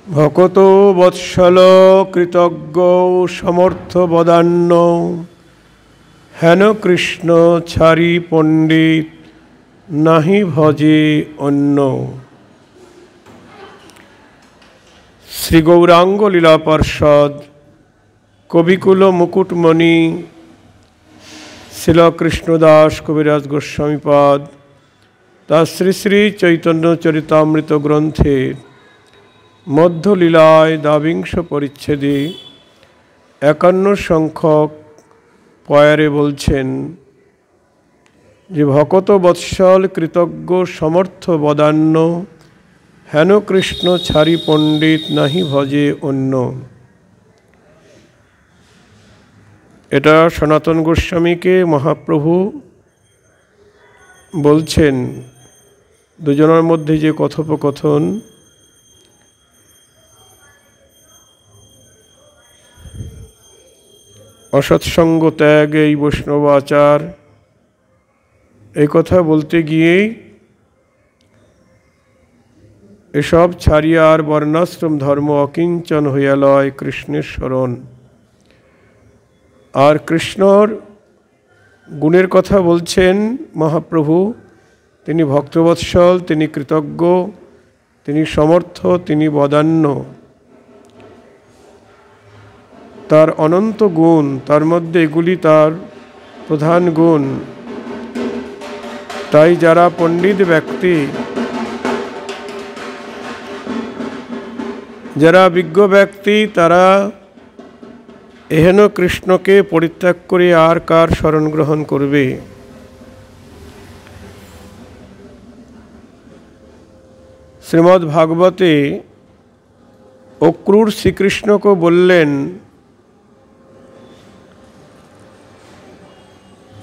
ভকত বৎসল কৃতজ্ঞ সমর্থ বদান্য হেন কৃষ্ণ ছাড়ি পণ্ডিত নাহি ভজে অন্য। শ্রী গৌরাঙ্গ লীলা পার্ষদ কবিকুল মুকুটমণি শিল কৃষ্ণদাস কবিরাজ গোস্বামীপাদ তার শ্রী শ্রী চৈতন্য চরিতামৃত গ্রন্থের মধ্যলীলায় দ্বাবিংশ পরিচ্ছেদে 51 সংখ্যক পয়ারে বলছেন যে ভকত বৎসল কৃতজ্ঞ সমর্থ বদান্য হেন কৃষ্ণ ছাড়ি পণ্ডিত নাহি ভজে অন্য। এটা সনাতন গোস্বামীকে মহাপ্রভু বলছেন। দুজনের মধ্যে যে কথোপকথন, অসৎসঙ্গ ত্যাগ এই বৈষ্ণব আচার, এই কথা বলতে গিয়েই এসব ছাড়িয়া আর বর্ণাশ্রম ধর্ম অকিঞ্চন হইয়া লয় কৃষ্ণের শরণ। আর কৃষ্ণর গুণের কথা বলছেন মহাপ্রভু। তিনি ভক্তবৎসল, তিনি কৃতজ্ঞ, তিনি সমর্থ, তিনি বদান্য। তার অনন্ত গুণ, তার মধ্যে এগুলি তার প্রধান গুণ। তাই যারা পণ্ডিত ব্যক্তি, যারা বিজ্ঞ ব্যক্তি, তারা এহেন কৃষ্ণকে পরিত্যাগ করে আর কার শরণ গ্রহণ করবে? শ্রীমদ্ ভাগবতে অক্রূর শ্রীকৃষ্ণকে বললেন,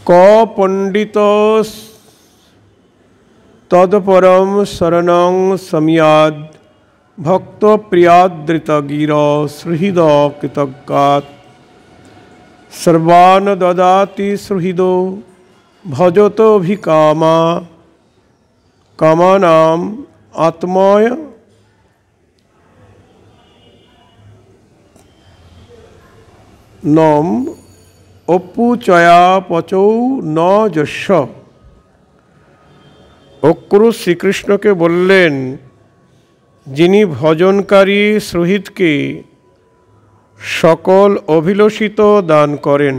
ক পণ্ডিত তদপরম শরণং সময়াদ ভক্ত প্রিয়াদৃত গির সুহৃদ কৃতজ্ঞাৎ সর্বান দদাতি সুহৃদো ভজতোভিকামা কামানাম আত্ময় নম অপুচয়া পচৌ ন যস্য। অক্রূর শ্রীকৃষ্ণকে বললেন, যিনি ভজনকারী সুহৃদকে সকল অভিলষিত দান করেন।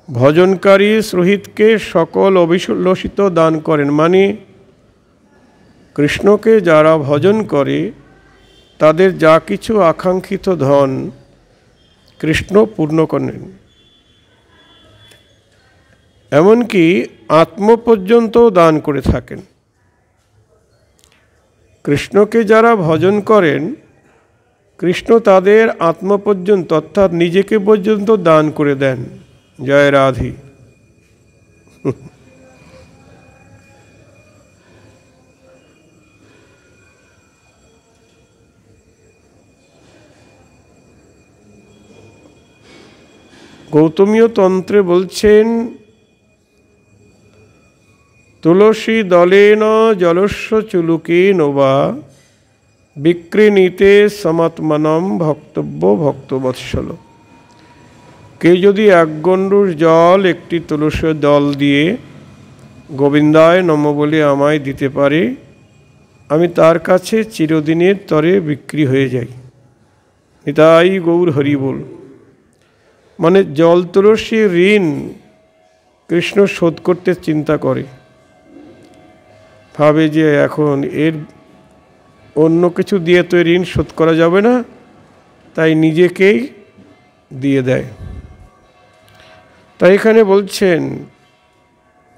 ভজনকারী সুহৃদকে সকল অভিলষিত দান করেন মানে কৃষ্ণকে যারা ভজন করে তাদের যা কিছু আকাঙ্ক্ষিত ধন কৃষ্ণ পূর্ণ করেন। এমনকি আত্ম পর্যন্ত দান করে থাকেন। কৃষ্ণকে যারা ভজন করেন, কৃষ্ণ তাদের আত্ম পর্যন্ত অর্থাৎ নিজেকে পর্যন্ত দান করে দেন। জয় রাধে। গৌতমীয় তন্ত্রে বলছেন, তুলসী দলেন জলস্য চুলুকেন বা বিক্রিণীতে সমাত্মানম ভক্তব্য ভক্তবৎসল। কে যদি এক গণ্ডূষ জল একটি তুলসী দল দিয়ে গোবিন্দায় নম বলে আমায় দিতে পারে, আমি তার কাছে চিরদিনের তরে বিক্রি হয়ে যাই। নিতাই গৌর হরি বল। মানে জল তুলসী ঋণ কৃষ্ণ শোধ করতে চিন্তা করে, ভাবে যে এখন এর অন্য কিছু দিয়ে তো ঋণ শোধ করা যাবে না, তাই নিজেকেই দিয়ে দেয়। তাই এখানে বলছেন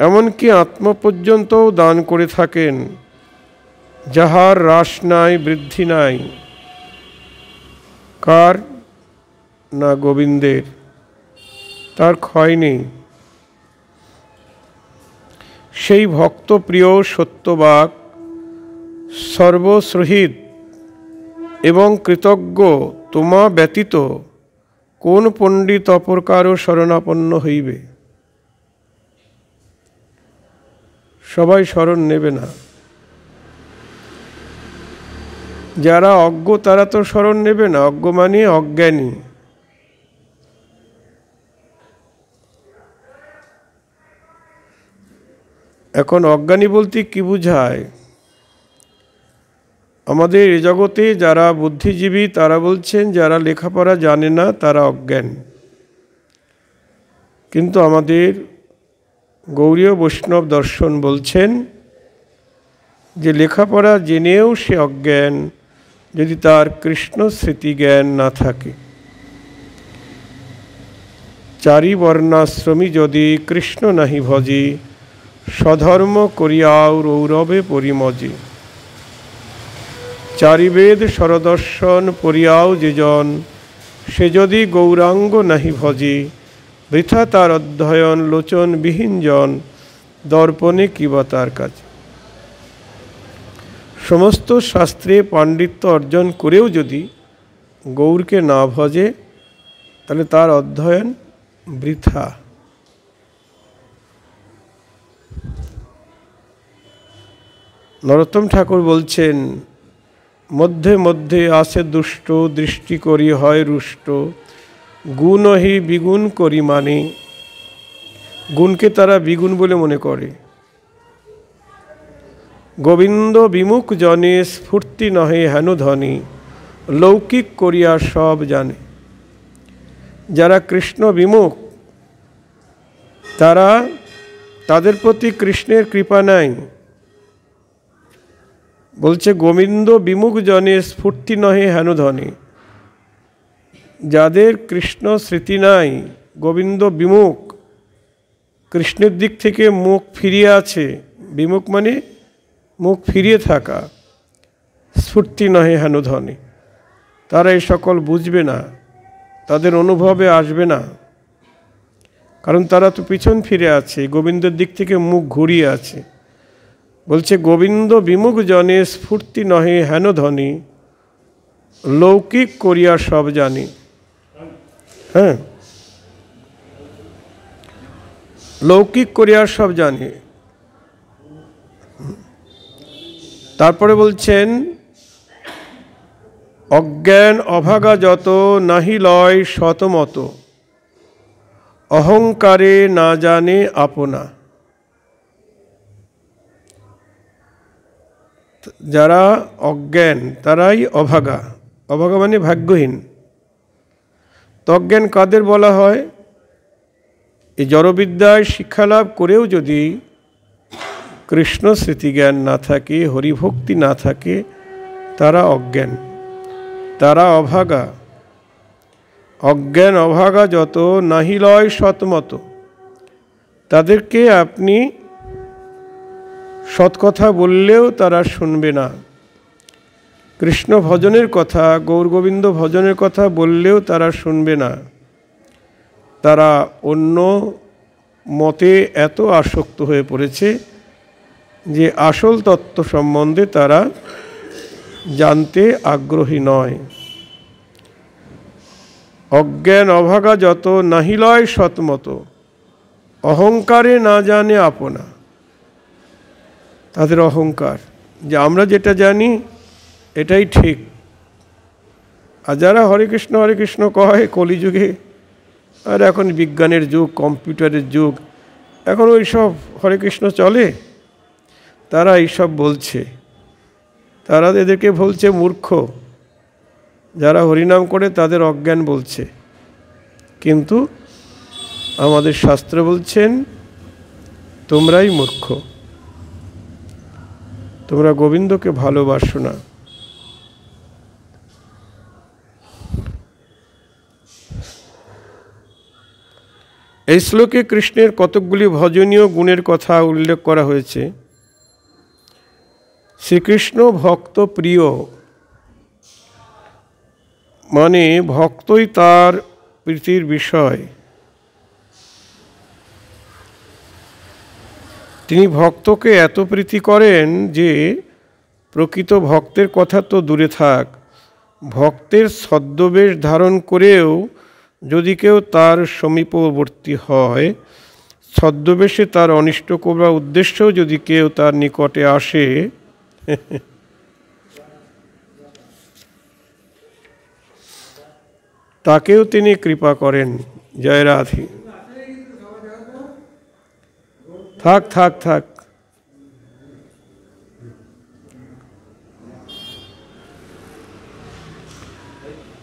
এমনকি আত্ম পর্যন্তও দান করে থাকেন, যাহার হ্রাস নাই বৃদ্ধি নাই। কার? না গোবিন্দের, তার ক্ষয় নেই। সেই ভক্তপ্রিয় সত্যবাক সর্বসহিত এবং কৃতজ্ঞ তোমা ব্যতীত কোন পণ্ডিত অপর কারো শরণাপন্ন হইবে? সবাই শরণ নেবে না। যারা অজ্ঞ তারা তো স্মরণ নেবে না, অজ্ঞ মানে অজ্ঞানী। এখন অজ্ঞানী বলতে কি বুঝায়? আমাদের এ জগতে যারা বুদ্ধিজীবী তারা বলছেন যারা লেখাপড়া জানে না তারা অজ্ঞান, কিন্তু আমাদের গৌড়ীয় বৈষ্ণব দর্শন বলছেন যে লেখাপড়া জেনেও সে অজ্ঞান যদি তার কৃষ্ণ স্মৃতি জ্ঞান না থাকে। চারি বর্ণাশ্রমী যদি কৃষ্ণ নাহি ভজি, স্বধর্ম করিয়াও রৌরবে পরিমজে। চারিবেদ সরদর্শন পরিয়াও যেজন, সে যদি গৌরাঙ্গ নাহি ভজি, বৃথা তার অধ্যয়ন লোচন বিহীনজন, দর্পণে কিবা তার কাজ। সমস্ত শাস্ত্রে পাণ্ডিত্য অর্জন করেও যদি গৌরকে না ভজে তাহলে তার অধ্যয়ন বৃথা। নরোত্তম ঠাকুর বলছেন, মধ্যে মধ্যে আসে দুষ্ট, দৃষ্টি করি হয় রুষ্ট, গুণহি বিগুণ করি মানে। গুণকে তারা বিগুণ বলে মনে করে। গোবিন্দ বিমুখ জনে স্ফূর্তি নহে হেন ধনী, লৌকিক করিয়া সব জানে। যারা কৃষ্ণ বিমুখ তাদের প্রতি কৃষ্ণের কৃপা নাই। বলছে গোবিন্দ বিমুখ জনে স্ফূর্তি নহে হেন ধনী। যাদের কৃষ্ণ স্মৃতি নাই, গোবিন্দ বিমুখ, কৃষ্ণের দিক থেকে মুখ ফিরিয়ে আছে। বিমুখ মানে মুখ ফিরিয়ে থাকা। স্ফূর্তি নহে হেন ধনী, তারা এই সকল বুঝবে না, তাদের অনুভবে আসবে না, কারণ তারা তো পিছন ফিরে আছে, গোবিন্দের দিক থেকে মুখ ঘুরিয়ে আছে। বলছে গোবিন্দ বিমুখ জনে স্ফূর্তি নহে হেন ধনী, লৌকিক করিয়া সব জানি। হ্যাঁ, লৌকিক করিয়া সব জানি। তারপরে বলছেন অজ্ঞান অভাগা যত, নাহি লয় শতমত, অহংকারে না জানে আপনা। যারা অজ্ঞান তারাই অভাগা। অভাগা মানে ভাগ্যহীন। অজ্ঞান কাদের বলা হয়? এই জড়বিদ্যায় শিক্ষালাভ করেও যদি কৃষ্ণ স্মৃতিজ্ঞান না থাকে, হরিভক্তি না থাকে, তারা অজ্ঞান, তারা অভাগা। অজ্ঞান অভাগা যত, নাহি লয় সতমত। তাদেরকে আপনি সৎকথা বললেও তারা শুনবে না। কৃষ্ণ ভজনের কথা, গৌরগোবিন্দ ভজনের কথা বললেও তারা শুনবে না। তারা অন্য মতে এত আসক্ত হয়ে পড়েছে যে আসল তত্ত্ব সম্বন্ধে তারা জানতে আগ্রহী নয়। অজ্ঞান অভাগা যত, নাহি লয় সতমত, অহংকারে না জানে আপনা। তাদের অহংকার যে আমরা যেটা জানি এটাই ঠিক। আর যারা হরে কৃষ্ণ কয় কলিযুগে, আর এখন বিজ্ঞানের যুগ, কম্পিউটারের যুগ, এখন ওই সব হরে কৃষ্ণ চলে, তারা এইসব বলছে। তারা এদেরকে বলছে মূর্খ। যারা হরিনাম করে তাদের অজ্ঞান বলছে, কিন্তু আমাদের শাস্ত্র বলছেন তোমরাই মূর্খ, তোমরা গোবিন্দকে ভালোবাসো না। এই শ্লোকে কৃষ্ণের কতকগুলি ভজনীয় গুণের কথা উল্লেখ করা হয়েছে। শ্রীকৃষ্ণ ভক্ত প্রিয়, মানে ভক্তই তার প্রীতির বিষয়। তিনি ভক্তকে এত প্রীতি করেন যে প্রকৃত ভক্তের কথা তো দূরে থাক, ভক্তের ছদ্মবেশ ধারণ করেও যদি কেউ তার সমীপবর্তী হয়, ছদ্মবেশে তার অনিষ্ট করবার উদ্দেশ্যেও যদি কেউ তার নিকটে আসে, তাকেও তিনি কৃপা করেন। জয় রাধে। থাক থাক থাক।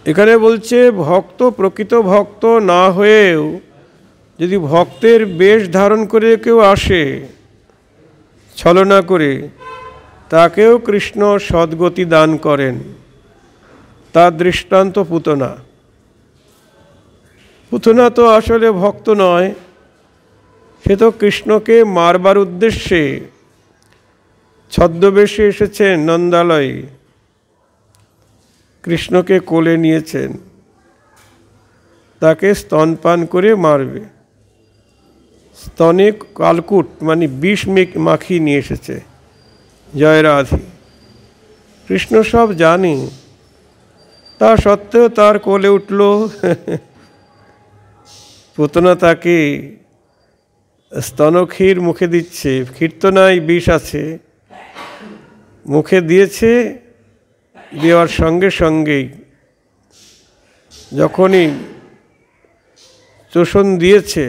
এখানে বলছে ভক্ত প্রকৃত ভক্ত না হয়েও যদি ভক্তের বেশ ধারণ করে কেউ আসে ছলনা করে, তাকেও কৃষ্ণ সদ্গতি দান করেন। তার দৃষ্টান্ত পুতনা। পুতনা তো আসলে ভক্ত নয়, সে তো কৃষ্ণকে মারবার উদ্দেশ্যে ছদ্মবেশে এসেছেন নন্দালয়ে, কৃষ্ণকে কোলে নিয়েছেন, তাকে স্তনপান করে মারবে। স্তনে কালকুট মানে বিষ মাখিয়ে নিয়ে এসেছে। জয় রাধে। কৃষ্ণ সব জানি, তা সত্ত্বেও তার কোলে উঠল। পুতনা তাকে স্তনক্ষীর মুখে দিচ্ছে, কীর্তনায় বিষ আছে, মুখে দিয়েছে। দেওয়ার সঙ্গে সঙ্গেই যখনই চোষণ দিয়েছে,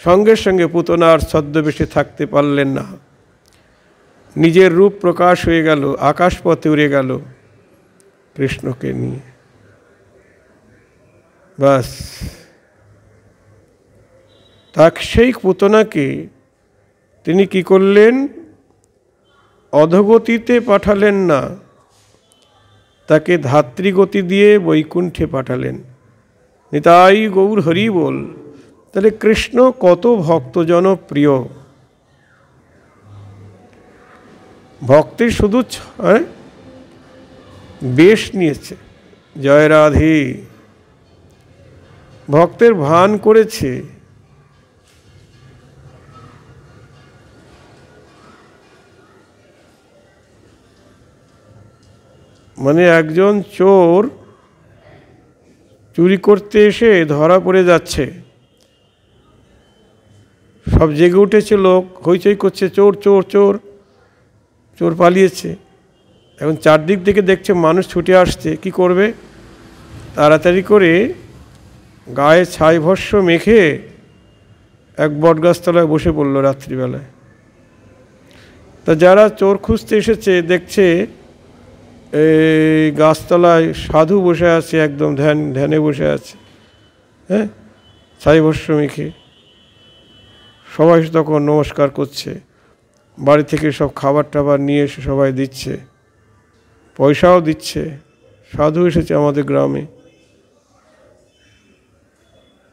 সঙ্গে সঙ্গে পুতনা আর ছদ্মবেশে থাকতে পারলেন না, নিজের রূপ প্রকাশ হয়ে গেল, আকাশপথে উড়ে গেল কৃষ্ণকে নিয়ে। বাস, তাকে সেই পুতনাকে তিনি কি করলেন? অধোগতিতে পাঠালেন না, তাকে ধাত্রীগতি দিয়ে বৈকুণ্ঠে পাঠালেন। নিতাই গৌর হরি বল। তাহলে কৃষ্ণ কত ভক্তজন প্রিয়। ভক্তের শুধু বেশ নিয়েছে। জয় রাধে। ভক্তের ভান করেছে। মানে একজন চোর চুরি করতে এসে ধরা পড়ে যাচ্ছে, সব জেগে উঠেছে, লোক হইচই করছে, চোর চোর চোর, চোর পালিয়েছে। এখন চারদিক থেকে দেখছে মানুষ ছুটে আসছে, কি করবে? তাড়াতাড়ি করে গায়ে ছাই ভস্য মেখে এক বটগাছতলায় বসে পড়ল রাত্রিবেলায়। তা যারা চোর খুঁজতে এসেছে দেখছে এই গাছতলায় সাধু বসে আছে, একদম ধ্যানে বসে আছে, হ্যাঁ, ছাই ভস্য মেখে। সবাই তখন নমস্কার করছে, বাড়ি থেকে সব খাবার টাবার নিয়ে এসে সবাই দিচ্ছে, পয়সাও দিচ্ছে, সাধু এসেছে আমাদের গ্রামে।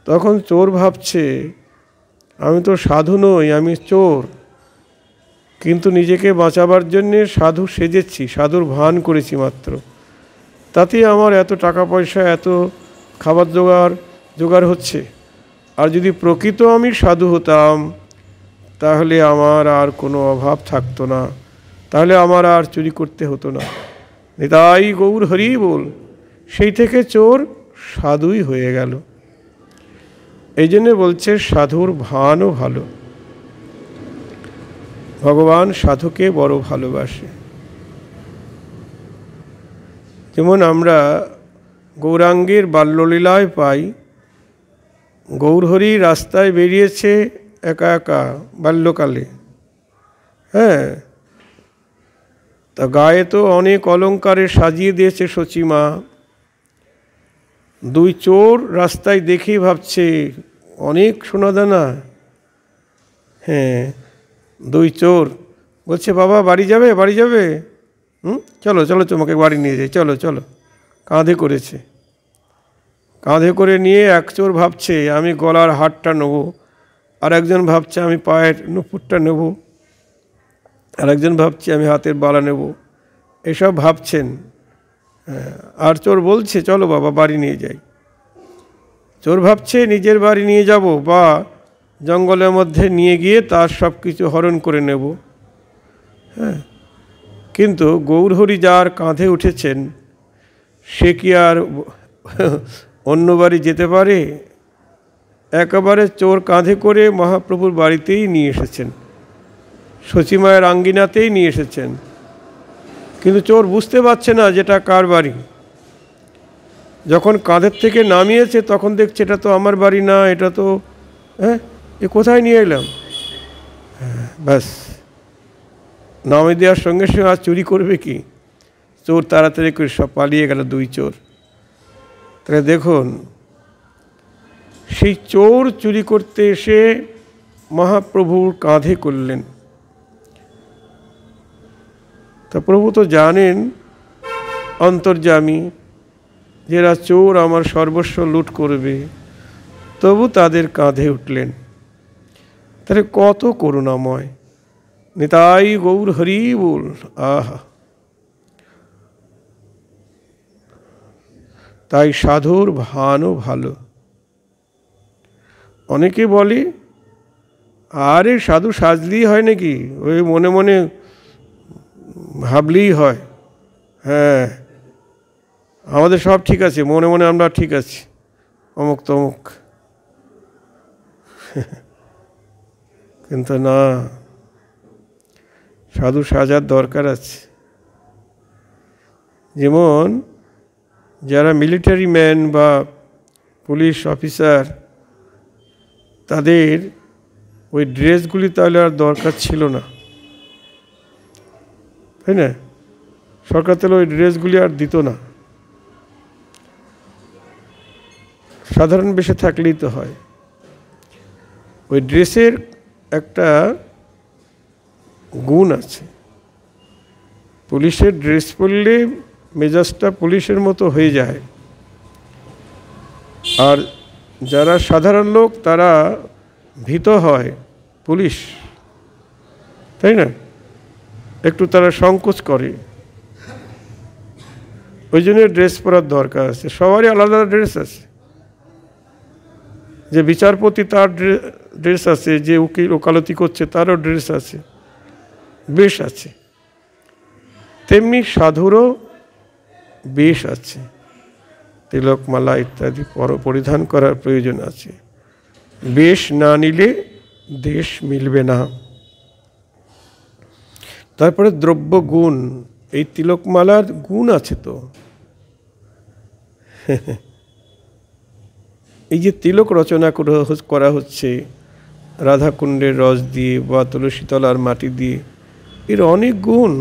তখন চোর ভাবছে, আমি তো সাধু নই, আমি চোর, কিন্তু নিজেকে বাঁচাবার জন্যে সাধু সেজেছি, সাধুর ভান করেছি মাত্র, তাতেই আমার এত টাকা পয়সা, এত খাবার জোগাড় হচ্ছে। আর যদি প্রকৃত আমি সাধু হতাম, তাহলে আমার আর কোনো অভাব থাকতো না, তাহলে আমার আর চুরি করতে হতো না। নিতাই গৌর হরি বল। সেই থেকে চোর সাধুই হয়ে গেল। এই জন্যে বলছে সাধুর ভানও ভালো। ভগবান সাধুকে বড় ভালোবাসে। যেমন আমরা গৌরাঙ্গের বাল্যলীলায় পাই, গৌরহরি রাস্তায় বেরিয়েছে একা একা বাল্যকালে, হ্যাঁ, তা গায়ে তো অনেক অলঙ্কারে সাজিয়ে দিয়েছে সচিমা। দুই চোর রাস্তায় দেখেই ভাবছে অনেক সোনাদানা, হ্যাঁ। দুই চোর বলছে, বাবা বাড়ি যাবে, বাড়ি যাবে? চলো চলো, তোমাকে বাড়ি নিয়ে যাই, চলো চলো। কাঁধে করেছে, কাঁধে করে নিয়ে এক চোর ভাবছে আমি গলার হারটা নেব, আর একজন ভাবছে আমি পায়ের নুপুরটা নেব, আর একজন ভাবছে আমি হাতের বালা নেব, এসব ভাবছেন। আর চোর বলছে চলো বাবা বাড়ি নিয়ে যাই। চোর ভাবছে নিজের বাড়ি নিয়ে যাব, বা জঙ্গলের মধ্যে নিয়ে গিয়ে তার সব কিছু হরণ করে নেব, হ্যাঁ। কিন্তু গৌরহরি যার কাঁধে উঠেছেন, সে কি আর অন্য বাড়ি যেতে পারে? একেবারে চোর কাঁধে করে মহাপ্রভুর বাড়িতেই নিয়ে এসেছেন, সচিমায়ের আঙ্গিনাতেই নিয়ে এসেছেন। কিন্তু চোর বুঝতে পারছে না যেটা কার বাড়ি। যখন কাঁধের থেকে নামিয়েছে তখন দেখছে এটা তো আমার বাড়ি না, এটা তো এ কোথায় নিয়ে এলাম। ব্যাস, নামিয়ে দেওয়ার সঙ্গে সঙ্গে আর চুরি করবে কি? চোর তাড়াতাড়ি করে সব পালিয়ে গেল, 2 চোর। তাহলে দেখুন, সেই চোর চুরি করতে এসে মহাপ্রভুর কাঁধে করলেন। তা প্রভু তো জানেন অন্তর্যামী, যারা চোর আমার সর্বস্ব লুট করবে, তবু তাদের কাঁধে উঠলেন। তাহলে কত করুণাময়! নিতাই গৌর হরি বল। আহা! তাই সাধুর ভানও ভালো। অনেকে বলে, আরে সাধু সাজলেই হয় নাকি, ওই মনে মনে ভাবলেই হয়, হ্যাঁ আমাদের সব ঠিক আছে, মনে মনে আমরা ঠিক আছি, অমুক তমুক। কিন্তু না, সাধু সাজার দরকার আছে। যেমন যারা মিলিটারি ম্যান বা পুলিশ অফিসার, তাদের ওই ড্রেসগুলি তাহলে আর দরকার ছিল না, তাই না? সরকার তাহলে ওই ড্রেসগুলি আর দিত না, সাধারণ বেশে থাকলেই তো হয়। ওই ড্রেসের একটা গুণ আছে, পুলিশের ড্রেস পরলে মেজাজটা পুলিশের মতো হয়ে যায়, আর যারা সাধারণ লোক তারা ভীত হয় পুলিশ, তাই না? একটু তারা সংকোচ করে, ওই জন্য ড্রেস পরার দরকার আছে। সবারই আলাদা ড্রেস আছে, যে বিচারপতি তার ড্রেস আছে, যে উকিল ওকালতি করছে তারও ড্রেস আছে, বেশ আছে। তেমনি সাধুরও বেশ আছে, তিলকমালা ইত্যাদি পরিধান করার প্রয়োজন আছে। বেশ না নিলে দেশ মিলবে না। তারপরে দ্রব্য গুণ, এই তিলকমালার গুণ আছে তো। এই যে তিলক রচনা করা হচ্ছে রাধাকুণ্ডের রস দিয়ে বা তুলসীতলার মাটি দিয়ে, এর অনেক গুণ।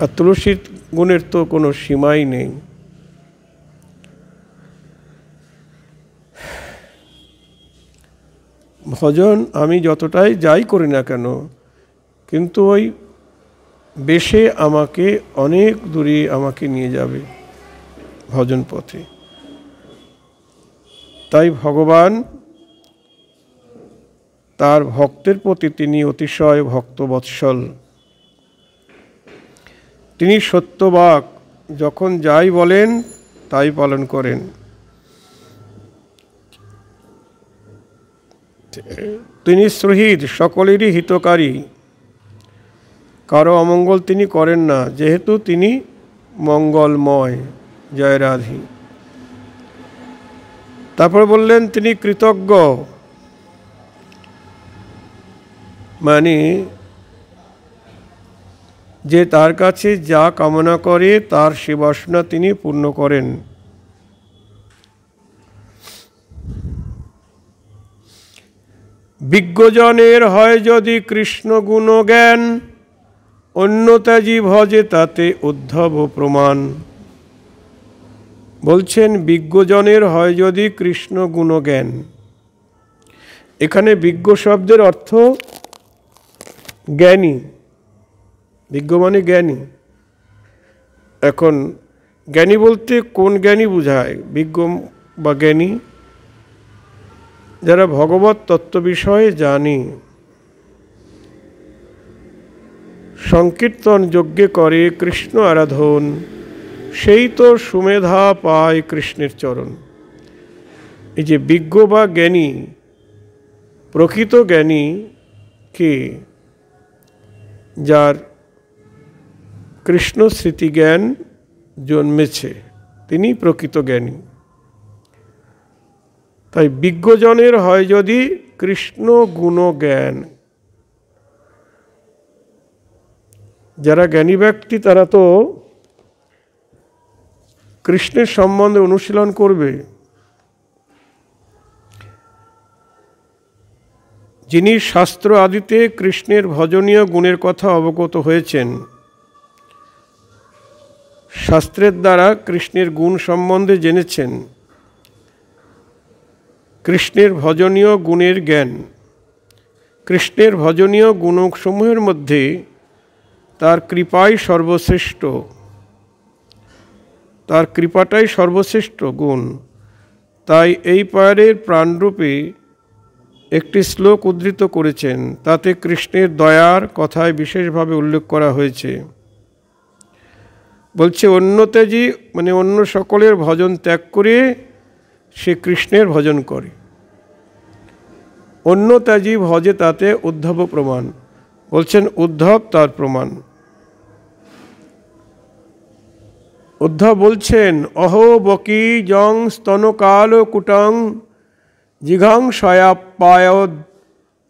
আর তুলসীর গুণের তো কোনো সীমাই নেই। ভজন আমি যতটাই যাই করি না কেন, কিন্তু ওই বেশে আমাকে অনেক দূরে আমাকে নিয়ে যাবে ভজন পথে। তাই ভগবান তার ভক্তের প্রতি তিনি অতিশয় ভক্তবৎসল। তিনি সত্যবাক, যখন যাই বলেন তাই পালন করেন। তিনি সুহৃদ, সকলেরই হিতকারী, কারো অমঙ্গল তিনি করেন না, যেহেতু তিনি মঙ্গলময়। জয় রাধি। তারপর বললেন তিনি কৃতজ্ঞ, মানে যে তার কাছে যা কামনা করে তার সে বাসনা তিনি পূর্ণ করেন। বিজ্ঞজনের হয় যদি কৃষ্ণ গুণ জ্ঞান, অন্যতাজি ভজে তাতে উদ্ধব প্রমাণ। বলছেন বিজ্ঞজনের হয় যদি কৃষ্ণ গুণ জ্ঞান। এখানে বিজ্ঞ শব্দের অর্থ জ্ঞানী, বিজ্ঞ মানে জ্ঞানী। এখন জ্ঞানী বলতে কোন জ্ঞানী বোঝায়? বিজ্ঞ বা জ্ঞানী যারা ভগবত তত্ত্ব বিষয়ে জানি, সংকীর্তন যজ্ঞে করে কৃষ্ণ আরাধন, সেই তো সুমেধা পায় কৃষ্ণের চরণ। এই যে বিজ্ঞ বা জ্ঞানী, প্রকৃত জ্ঞানী কে? যার কৃষ্ণ স্মৃতি জ্ঞান জন্মেছে, তিনি প্রকৃত জ্ঞানী। তাই বিজ্ঞজনের হয় যদি কৃষ্ণ গুণ জ্ঞান। যারা জ্ঞানী ব্যক্তি তারা তো কৃষ্ণের সম্বন্ধে অনুশীলন করবে। যিনি শাস্ত্র আদিতে কৃষ্ণের ভজনীয় গুণের কথা অবগত হয়েছেন, শাস্ত্রের দ্বারা কৃষ্ণের গুণ সম্বন্ধে জেনেছেন, কৃষ্ণের ভজনীয় গুণের জ্ঞান, কৃষ্ণের ভজনীয় গুণসমূহের মধ্যে তার কৃপাই সর্বশ্রেষ্ঠ, তার কৃপাটাই সর্বশ্রেষ্ঠ গুণ। তাই এই পায়ের প্রাণরূপে একটি শ্লোক উদ্ধৃত করেছেন, তাতে কৃষ্ণের দয়ার কথায় বিশেষভাবে উল্লেখ করা হয়েছে। বলছে, অন্য ত্যাজি মানে অন্য সকলের ভজন ত্যাগ করে সে কৃষ্ণের ভজন করে। অন্য ত্যাজি ভজে তাতে উদ্ধব প্রমাণ। বলছেন উদ্ধব তার প্রমাণ। উদ্ধব বলছেন, অহো বকি জং স্তনকাল কুটং জিঘাংসয়াপ্যায়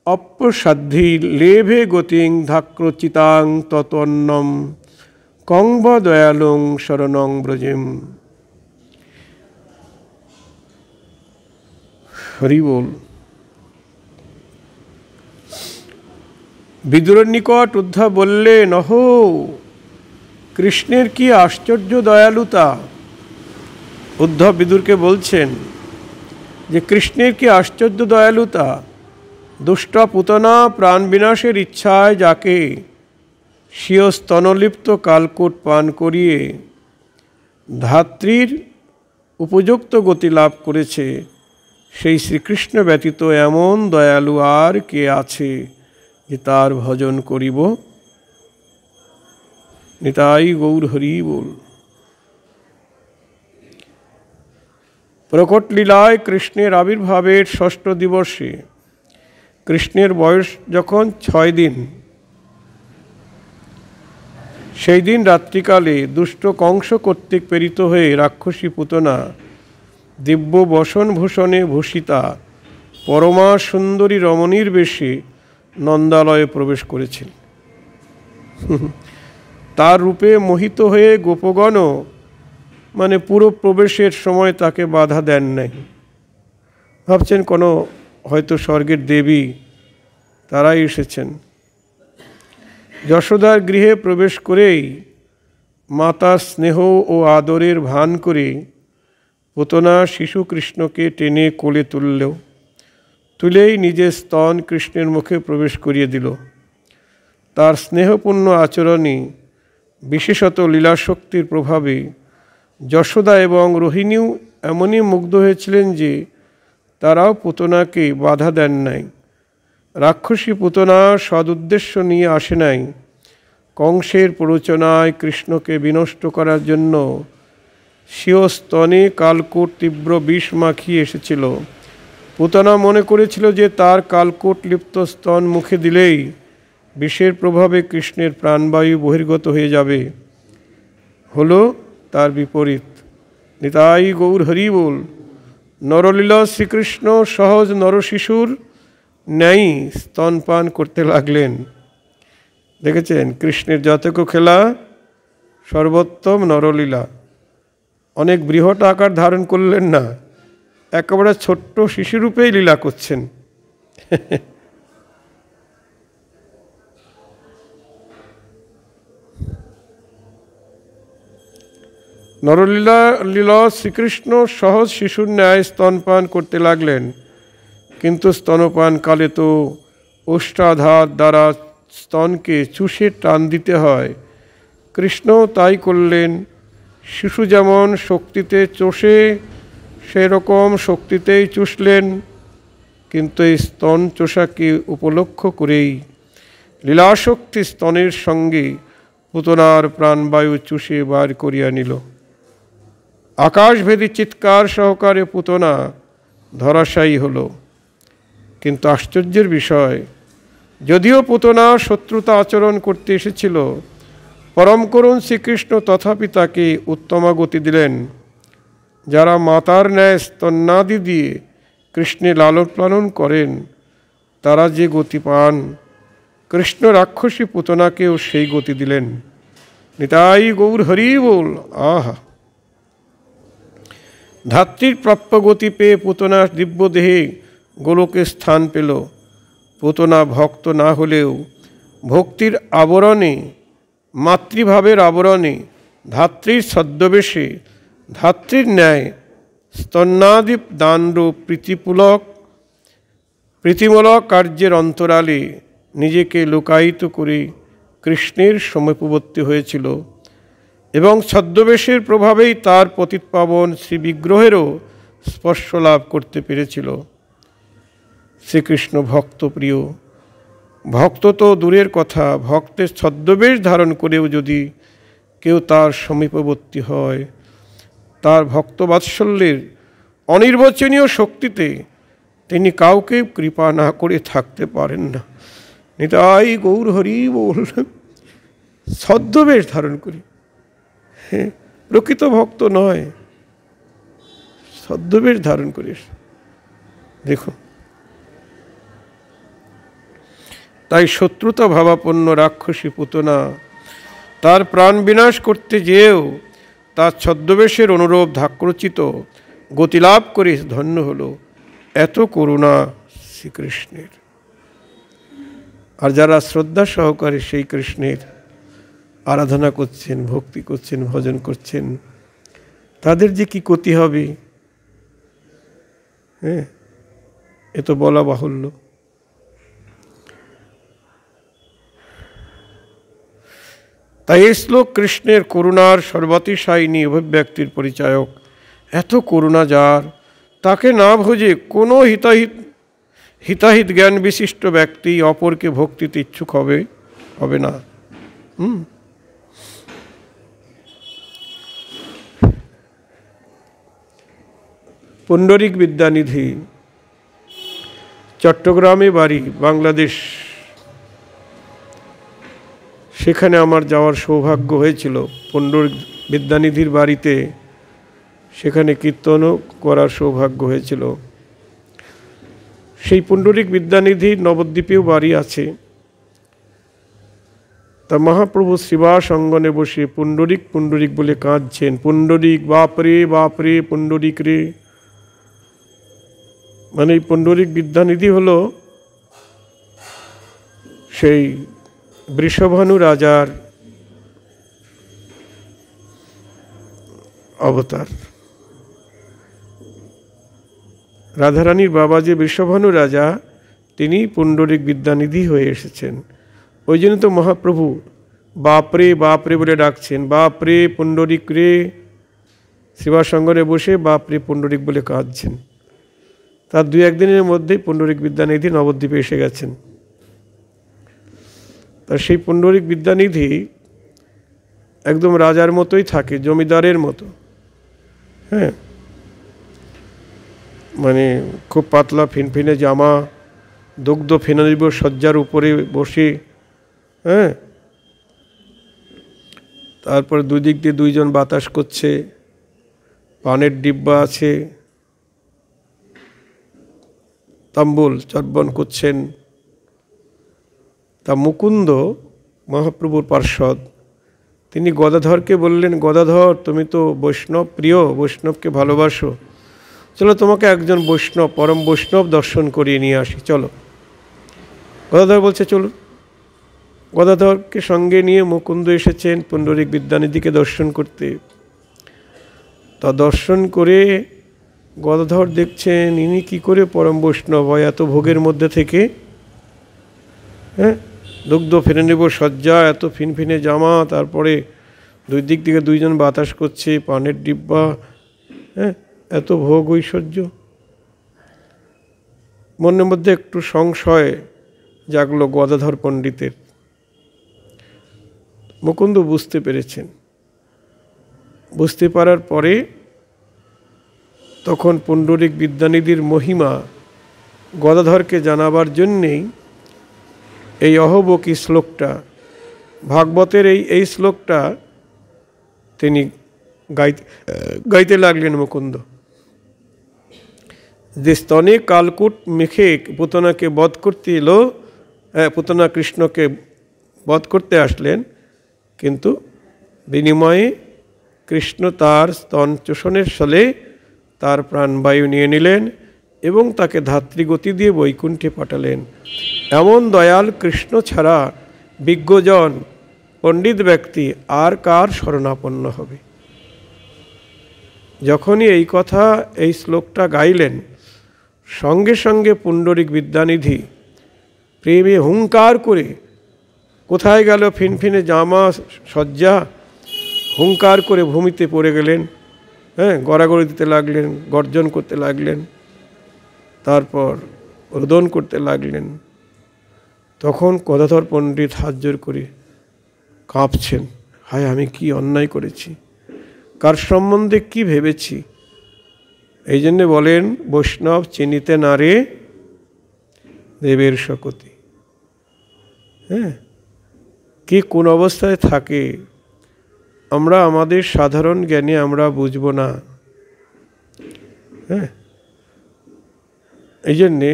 অপ্রসাদ্ধি লেভে গতিং ধাক্রচিতাং ততন্নম কংব দয়ালুং শরণং ব্রজেম। হরি বল। বিদুরের নিকট উদ্ধব বললেন, অহো কৃষ্ণের কি আশ্চর্য দয়ালুতা। উদ্ধব বিদুরকে বলছেন যে কৃষ্ণের কি আশ্চর্য দয়ালুতা। দুষ্ট পুতনা প্রাণ বিনাশের ইচ্ছায় যাকে স্বীয় স্তনলিপ্ত কালকূট পান করিয়ে ধাত্রীর উপযুক্ত গতি লাভ করেছে, সেই শ্রীকৃষ্ণ ব্যতীত এমন দয়ালু আর কে আছে যে তার ভজন করিব। নিতাই গৌর হরি বল। প্রকট লীলায় কৃষ্ণের আবির্ভাবের ষষ্ঠ দিবসে কৃষ্ণের বয়স যখন 6 দিন, সেই দিন রাত্রিকালে দুষ্ট কংস কর্তৃক প্রেরিত হয়ে রাক্ষসী পুতনা দিব্য বসনভূষণে ভূষিতা পরমা সুন্দরী রমণীর বেশে নন্দালয়ে প্রবেশ করেছিল। তার রূপে মোহিত হয়ে গোপগণও মানে পুরো প্রবেশের সময় তাকে বাধা দেন নাই। ভাবছেন কোনো হয়তো স্বর্গের দেবী, তারাই এসেছেন। যশোদার গৃহে প্রবেশ করেই মাতার স্নেহ ও আদরের ভান করে পুতনা শিশু কৃষ্ণকে টেনে কোলে তুলেই নিজের স্তন কৃষ্ণের মুখে প্রবেশ করিয়ে দিল। তার স্নেহপূর্ণ আচরণে, বিশেষত লীলাশক্তির প্রভাবে যশোদা এবং রোহিণীও এমনই মুগ্ধ হয়েছিলেন যে তারাও পুতনাকে বাধা দেন নাই। রাক্ষসী পুতনা সদুদ্দেশ্য নিয়ে আসে নাই। কংসের প্ররোচনায় কৃষ্ণকে বিনষ্ট করার জন্য স্বীয় স্তনে কালকূট তীব্র বিষ মাখিয়ে এসেছিল। পুতনা মনে করেছিল যে তার কালকূট লিপ্ত স্তন মুখে দিলেই বিষের প্রভাবে কৃষ্ণের প্রাণবায়ু বহির্গত হয়ে যাবে। হলো তার বিপরীত। নিতাই গৌর হরি বল। নরলীলা শ্রীকৃষ্ণ সহজ নরশিশুর ন্যায় স্তনপান করতে লাগলেন। দেখেছেন কৃষ্ণের যতক খেলা সর্বোত্তম নরলীলা। অনেক বৃহৎ আকার ধারণ করলেন না, একেবারে ছোট্ট শিশুরূপেই লীলা করছেন। লীলা শ্রীকৃষ্ণ সহজ শিশুর ন্যায় স্তনপান করতে লাগলেন, কিন্তু স্তনপানকালে তো ওষ্ঠাধার দ্বারা স্তনকে চুষে টান দিতে হয়। কৃষ্ণ তাই করলেন। শিশু যেমন শক্তিতে চষে সেরকম শক্তিতেই চুষলেন, কিন্তু এই স্তন চোষাকে উপলক্ষ করেই লীলাশক্তি স্তনের সঙ্গে পুতনার প্রাণবায়ু চুষে বার করিয়া নিল। আকাশভেদী চিৎকার সহকারে পুতনা ধরাশায়ী হল। কিন্তু আশ্চর্যের বিষয়, যদিও পুতনা শত্রুতা আচরণ করতে এসেছিল, পরম করুণ শ্রীকৃষ্ণ তথাপি তাকে উত্তমা গতি দিলেন। যারা মাতার ন্যায় স্তন্যাদি দিয়ে কৃষ্ণে লালন পালন করেন তারা যে গতি পান, কৃষ্ণ রাক্ষসী পুতনাকেও সেই গতি দিলেন। নিতাই গৌর হরি বল। আহা! ধাত্রীর প্রাপ্য গতি পেয়ে পুতনা দিব্যদেহে গোলকে স্থান পেল। পুতনা ভক্ত না হলেও ভক্তির আবরণে, মাতৃভাবের আবরণে, ধাত্রীর ছদ্মবেশে, ধাত্রীর ন্যায় স্তন্যাদি দানরূপ প্রীতিমূলক কার্যের অন্তরালে নিজেকে লুকায়িত করে কৃষ্ণের সমীপবর্তী হয়েছিল এবং ছদ্মবেশের প্রভাবেই তার পতিতপাবন শ্রীবিগ্রহেরও স্পর্শ লাভ করতে পেরেছিল। শ্রীকৃষ্ণ ভক্তপ্রিয়। ভক্ত তো দূরের কথা, ভক্তের ছদ্মবেশ ধারণ করেও যদি কেউ তার সমীপবর্তী হয়, তার ভক্তবাৎসল্যের অনির্বচনীয় শক্তিতে তিনি কাউকে কৃপা না করে থাকতে পারেন না। নিতাই গৌর হরি বল। ছদ্মবেশ ধারণ করি, হ্যাঁ, প্রকৃত ভক্ত নয়, ছদ্মবেশ ধারণ করিস। দেখুন, তাই শত্রুতা ভাবাপন্ন রাক্ষসী পুতনা তার প্রাণ বিনাশ করতে যেয়েও তার ছদ্মবেশের অনুরূপ ধাক্রচিত গতিলাভ করে ধন্য হলো। এত করুণা শ্রীকৃষ্ণের। আর যারা শ্রদ্ধা সহকারে সেই কৃষ্ণের আরাধনা করছেন, ভক্তি করছেন, ভজন করছেন, তাদের যে কি ক্ষতি হবে, হ্যাঁ, এ তো বলা বাহুল্য। তাই এই শ্লোক কৃষ্ণের করুণার সর্বাতিশায়িনী অভিব্যক্তির পরিচায়ক। এত করুণা যার, তাকে না ভোজে কোনো হিতাহিত জ্ঞান বিশিষ্ট ব্যক্তি অপরকে ভক্তিতে ইচ্ছুক হবে না। পুণ্ডরিক বিদ্যানিধি, চট্টগ্রামে বাড়ি, বাংলাদেশ। সেখানে আমার যাওয়ার সৌভাগ্য হয়েছিল, পুণ্ডরিক বিদ্যানিধির বাড়িতে। সেখানে কীর্তনও করার সৌভাগ্য হয়েছিল। সেই পুণ্ডরিক বিদ্যানিধির নবদ্বীপেও বাড়ি আছে। তা মহাপ্রভু শ্রীবাস অঙ্গনে বসে পুণ্ডরিক পুণ্ডরিক বলে কাঁদছেন। পুণ্ডরিক, বাপরে বাপরে পুণ্ডরিক রে। মানে এই পুণ্ডরিক বিদ্যানিধি হলো সেই বৃষভানু রাজার অবতার। রাধারানীর বাবা যে বৃষভানু রাজা, তিনি পুণ্ডরিক বিদ্যানিধি হয়ে এসেছেন। ওই জন্য তো মহাপ্রভু বাপরে বাপরে বলে ডাকছেন, বাপরে পুণ্ডরিক রে। শ্রীবাস অঙ্গনে বসে বাপরে পুণ্ডরিক বলে কাঁদছেন। তার 2-1 দিনের মধ্যেই পুণ্ডরিক বিদ্যানিধি নবদ্বীপে এসে গেছেন। তার সেই পুণ্ডরিক বিদ্যানিধি একদম রাজার মতোই থাকে, জমিদারের মতো। হ্যাঁ, মানে খুব পাতলা ফিনফিনে জামা, দুগ্ধ ফেনানিব শয্যার উপরে বসে, হ্যাঁ, তারপরে দুদিক দিয়ে 2 জন বাতাস করছে, পানের ডিব্বা আছে, তাম্বুল চর্বণ করছেন। তা মুকুন্দ মহাপ্রভুর পার্ষদ, তিনি গদাধরকে বললেন, গদাধর তুমি তো বৈষ্ণব প্রিয়, বৈষ্ণবকে ভালোবাসো, চলো তোমাকে একজন বৈষ্ণব, পরম বৈষ্ণব দর্শন করিয়ে নিয়ে আসি, চলো। গদাধর বলছে চলুন। গদাধরকে সঙ্গে নিয়ে মুকুন্দ এসেছেন পুণ্ডরিক বিদ্যানিধিকে দর্শন করতে। তা দর্শন করে গদাধর দেখছেন ইনি কি করে পরম বৈষ্ণব হয় এত ভোগের মধ্যে থেকে। হ্যাঁ, দুগ্ধ ফেনে নেব শয্যা, এত ফিনফিনে জামা, তারপরে 2 দিক থেকে 2 জন বাতাস করছে, পানের ডিব্বা, হ্যাঁ, এত ভোগ ঐশ্বর্য। মনের মধ্যে একটু সংশয় জাগলো গদাধর পণ্ডিতের। মুকুন্দ বুঝতে পেরেছেন। বুঝতে পারার পরে তখন পুণ্ডরিক বিদ্যানিধির মহিমা গদাধরকে জানাবার জন্যেই এই অহবকি শ্লোকটা, ভাগবতের এই শ্লোকটা তিনি গাইতে লাগলেন। মুকুন্দ যে স্তনে কালকূট মেখে পুতনাকে বধ করতে এলো, পুতনা কৃষ্ণকে বধ করতে আসলেন, কিন্তু বিনিময়ে কৃষ্ণ তার স্তন চোষণের ফলে তার প্রাণবায়ু নিয়ে নিলেন এবং তাকে ধাত্রীগতি দিয়ে বৈকুণ্ঠে পাঠালেন। এমন দয়াল কৃষ্ণ ছাড়া বিজ্ঞজন পণ্ডিত ব্যক্তি আর কার শরণাপন্ন হবে? যখনই এই কথা, এই শ্লোকটা গাইলেন, সঙ্গে সঙ্গে পুণ্ডরিক বিদ্যানিধি প্রেমে হুঙ্কার করে, কোথায় গেল ফিনফিনে জামা সজ্জা, হুঙ্কার করে ভূমিতে পড়ে গেলেন। গড়াগড়ি দিতে লাগলেন, গর্জন করতে লাগলেন, তারপর রোদন করতে লাগলেন। তখন গদাধর পণ্ডিত হাত জোর করে কাঁপছেন, হায় আমি কি অন্যায় করেছি, কার সম্বন্ধে কি ভেবেছি। এই জন্যে বলেন, বৈষ্ণব চিনিতে না রে দেবের শকতি। কি কোন অবস্থায় থাকে আমরা আমাদের সাধারণ জ্ঞানে আমরা বুঝব না। এই জন্যে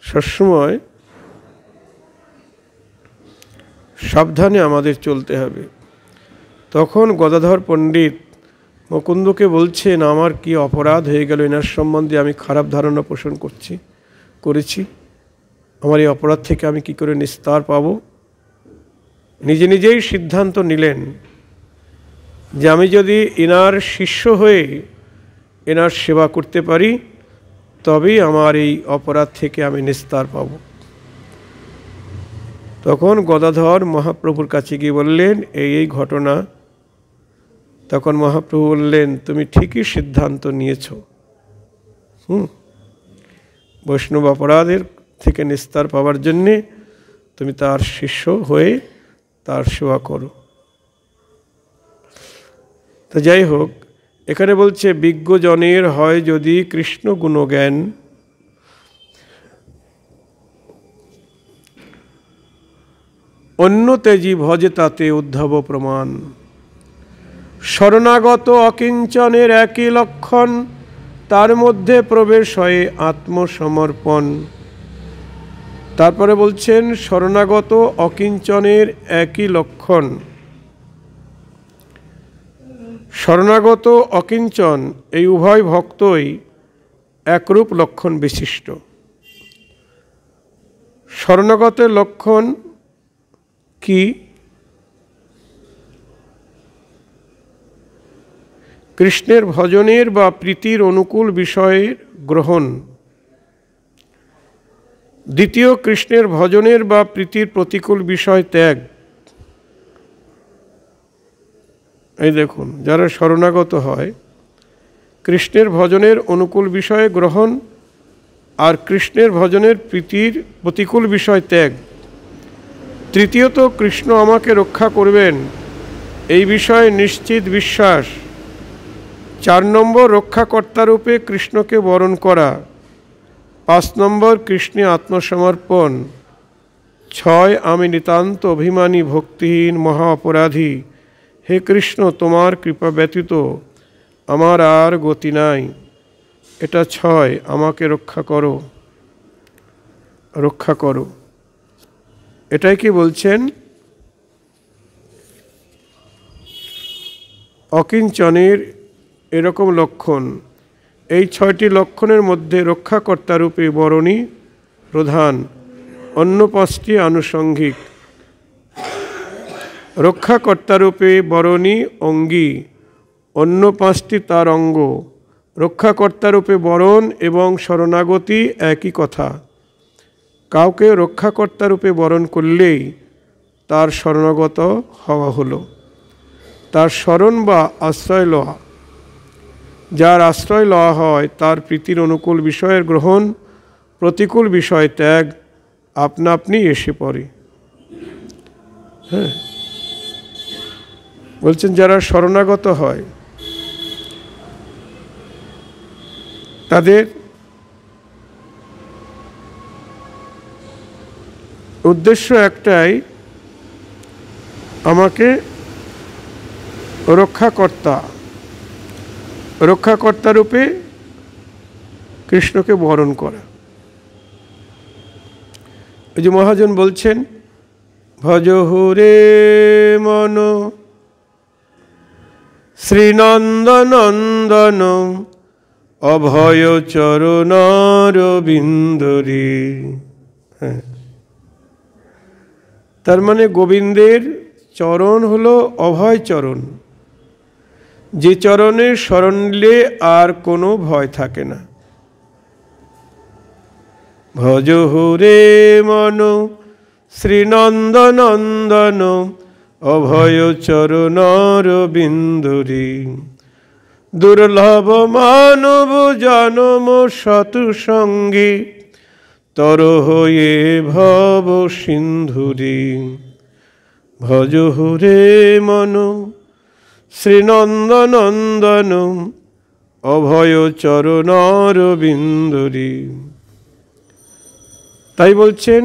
সবসময় সাবধানে আমাদের চলতে হবে। তখন গদাধর পণ্ডিত মুকুন্দকে বলছেন, আমার কি অপরাধ হয়ে গেল, এনার সম্বন্ধে আমি খারাপ ধারণা পোষণ করেছি, আমার এই অপরাধ থেকে আমি কি করে নিস্তার পাব। নিজে নিজেই সিদ্ধান্ত নিলেন যে আমি যদি এনার শিষ্য হয়ে এনার সেবা করতে পারি তবেই আমার এই অপরাধ থেকে আমি নিস্তার পাব। তখন গদাধর মহাপ্রভুর কাছে গিয়ে বললেন, এই ঘটনা। তখন মহাপ্রভু বললেন, তুমি ঠিকই সিদ্ধান্ত নিয়েছ। বৈষ্ণব অপরাধের থেকে নিস্তার পাওয়ার জন্যে তুমি তার শিষ্য হয়ে তার সেবা করো। তো যাই হোক, এখানে বলছে, বিজ্ঞজনের হয় যদি কৃষ্ণ গুণজ্ঞান, অন্য তেজি ভজে তাতে উদ্ধব প্রমাণ। শরণাগত অকিঞ্চনের একই লক্ষণ, তার মধ্যে প্রবেশ হয় আত্মসমর্পণ। তারপরে বলছেন, শরণাগত অকিঞ্চনের একই লক্ষণ। শরণাগত অকিঞ্চন এই উভয় ভক্তই একরূপ লক্ষণ বিশিষ্ট। শরণাগতের লক্ষণ কি? কৃষ্ণের ভজনের বা প্রীতির অনুকূল বিষয়ের গ্রহণ। দ্বিতীয়, কৃষ্ণের ভজনের বা প্রীতির প্রতিকূল বিষয় ত্যাগ। এই দেখুন, যারা শরণাগত হয়, কৃষ্ণের ভজনের অনুকূল বিষয় গ্রহণ আর কৃষ্ণের ভজনের প্রীতির প্রতিকূল বিষয় ত্যাগ। তৃতীয়ত, কৃষ্ণ আমাকে রক্ষা করবেন এই বিষয়ে নিশ্চিত বিশ্বাস। 4 নম্বর, রক্ষাকর্তারূপে কৃষ্ণকে বরণ করা। 5 নম্বর, কৃষ্ণে আত্মসমর্পণ। 6, আমি নিতান্ত অভিমানী ভক্তিহীন মহা অপরাধী, হে কৃষ্ণ তোমার কৃপা ব্যতীত আমার আর গতি নাই। এটা 6, আমাকে রক্ষা করো, রক্ষা করো। এটাই কি বলছেন? অকিঞ্চনের এরকম লক্ষণ। এই 6টি লক্ষণের মধ্যে রক্ষাকর্তারূপে বরণী প্রধান, অন্য 5টি আনুষঙ্গিক। রক্ষাকর্তারূপে বরণী অঙ্গী, অন্য 5টি তার অঙ্গ। রক্ষাকর্তারূপে বরণ এবং শরণাগতি একই কথা। কাউকে রক্ষাকর্তারূপে বরণ করলেই তার শরণাগত হওয়া হলো, তার শরণ বা আশ্রয় লওয়া। যার আশ্রয় লওয়া হয় তার প্রীতির অনুকূল বিষয়ের গ্রহণ, প্রতিকূল বিষয় ত্যাগ আপনা আপনি এসে পড়ে। বলছেন, যারা শরণাগত হয় তাদের উদ্দেশ্য একটাই, আমাকে রক্ষাকর্তারূপে কৃষ্ণকে বরণ করা। এই যে মহাজন বলছেন, ভজ হুরে মন শ্রীনন্দনন্দন অভয় চরণারবিন্দরে। হ্যাঁ, তার মানে গোবিন্দের চরণ হলো অভয় চরণ, যে চরণের শরণ নিলে আর কোনো ভয় থাকে না। ভজ রে মন শ্রীনন্দনন্দন অভয় চরণারবিন্দরে। দুর্লভ মানব জনম শত সঙ্গে তর হয়ে ভব সিন্ধুরে। ভজ রে মন শ্রীনন্দনন্দন অভয় চরণারবিন্দরে। তাই বলছেন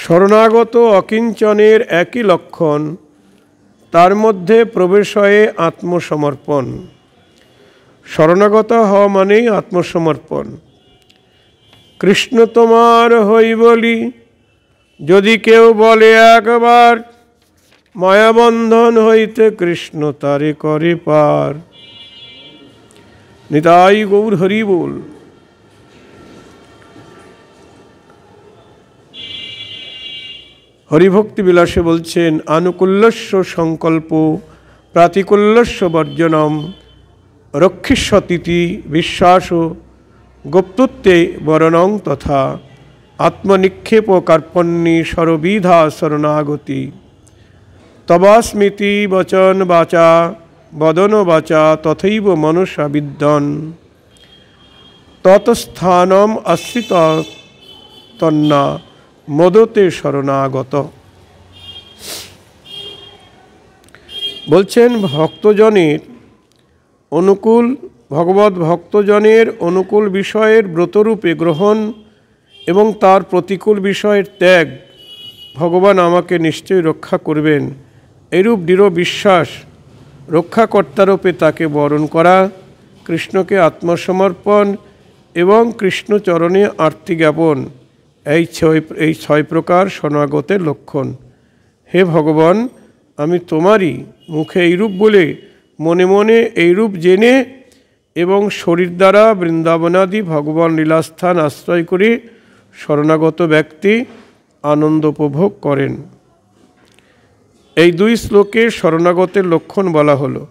শরণাগত অকিঞ্চনের একই লক্ষণ, তার মধ্যে প্রবেশ হয় আত্মসমর্পণ। শরণাগত হওয়া মানেই আত্মসমর্পণ। কৃষ্ণ তোমার হই বলি যদি কেউ বলে একবার, মায়াবন্ধন হইতে কৃষ্ণ তারে করে পার। নিতাই গৌর হরি বল। হরিভক্তি বিলাসে বলছেন, আনুকূল্যস্য সংকল্প প্রাতিকূল্যস্য বর্জনম রক্ষিষ্যতীতি বিশ্বাস গুপ্তত্বে বরণং তথা আত্মনিক্ষেপ কার্পণ্যে সর্ববিধা শরণাগতি। তবাস্মিতি বচন বাচা বদন বাচা তথৈব মনসা বিদ্যন তৎস্থানম আশ্রিত তন্না মদতে শরণাগত। বলছেন ভক্তজনের অনুকূল, ভগবত ভক্তজনের অনুকূল বিষয়ের ব্রতরূপে গ্রহণ এবং তার প্রতিকূল বিষয়ের ত্যাগ ভগবান আমাকে নিশ্চয়ই রক্ষা করবেন, এরূপ দৃঢ় বিশ্বাস রক্ষাকর্তারূপে তাকে বরণ করা, কৃষ্ণকে আত্মসমর্পণ এবং কৃষ্ণচরণে আরতি জ্ঞাপন, এই ছয় প্রকার শরণাগতের লক্ষণ। হে ভগবান, আমি তোমারই মুখে এইরূপ বলে, মনে মনে এইরূপ জেনে এবং শরীর দ্বারা বৃন্দাবনাদি ভগবান লীলাস্থান আশ্রয় করে শরণাগত ব্যক্তি আনন্দ উপভোগ করেন। এই দুই শ্লোকে শরণাগতের লক্ষণ বলা হলো।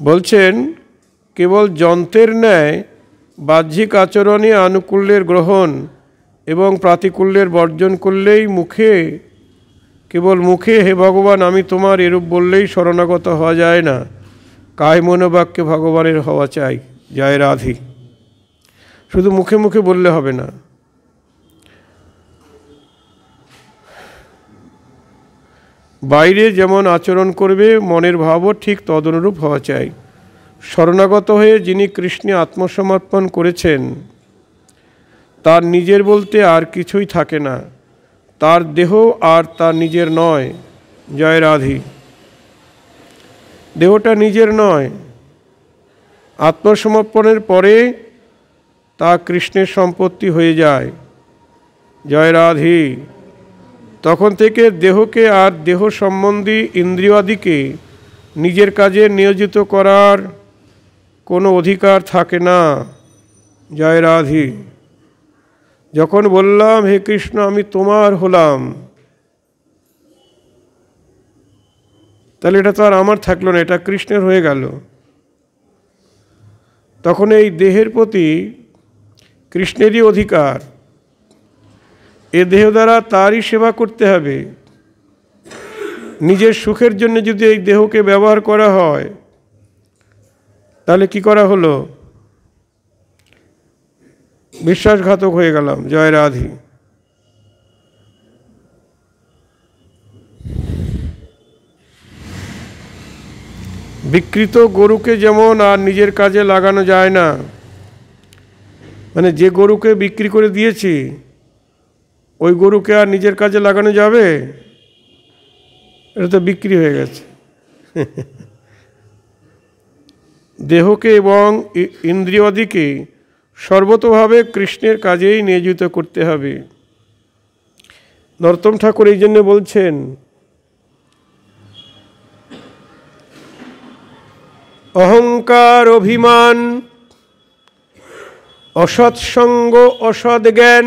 বলছেন কেবল যন্ত্রের ন্যায় বাহ্যিক আচরণে আনুকূল্যের গ্রহণ এবং প্রাতিকূল্যের বর্জন করলেই কেবল মুখে হে ভগবান আমি তোমার এরূপ বললেই শরণাগত হওয়া যায় না, কায় মনোবাক্যে ভগবানের হওয়া চাই। জয় রাধে। শুধু মুখে মুখে বললে হবে না, বাইরে যেমন আচরণ করবে মনের ভাবও ঠিক তদনুরূপ হওয়া চাই। শরণাগত হয়ে যিনি কৃষ্ণে আত্মসমর্পণ করেছেন তার নিজের বলতে আর কিছুই থাকে না, তার দেহ আর তার নিজের নয়। জয় রাধে। দেহটা নিজের নয়, আত্মসমর্পণের পরে তা কৃষ্ণের সম্পত্তি হয়ে যায়। জয় রাধে। তখন থেকে দেহকে আর দেহ সম্বন্ধী ইন্দ্রিয়াদিকে নিজের কাজে নিয়োজিত করার কোনো অধিকার থাকে না। জয় রাধে। যখন বললাম হে কৃষ্ণ আমি তোমার হলাম, তাহলে এটা তো আর আমার থাকলো না, এটা কৃষ্ণের হয়ে গেল। তখন এই দেহের প্রতি কৃষ্ণেরই অধিকার, এ দেহ দ্বারা তারই সেবা করতে হবে। নিজের সুখের জন্য যদি এই দেহকে ব্যবহার করা হয় তাহলে কি করা হলো? বিশ্বাসঘাতক হয়ে গেলাম। জয় রাধে। বিকৃত গরুকে যেমন আর নিজের কাজে লাগানো যায় না, মানে যে গরুকে বিক্রি করে দিয়েছি ওই গরুকে আর নিজের কাজে লাগানো যাবে? এটা তো বিক্রি হয়ে গেছে। দেহকে এবং ইন্দ্রিয়াদিকে সর্বতোভাবে কৃষ্ণের কাজেই নিয়োজিত করতে হবে। নরোত্তম ঠাকুর এই জন্য বলছেন, অহংকার, অভিমান, অসৎসঙ্গ, অসৎ জ্ঞান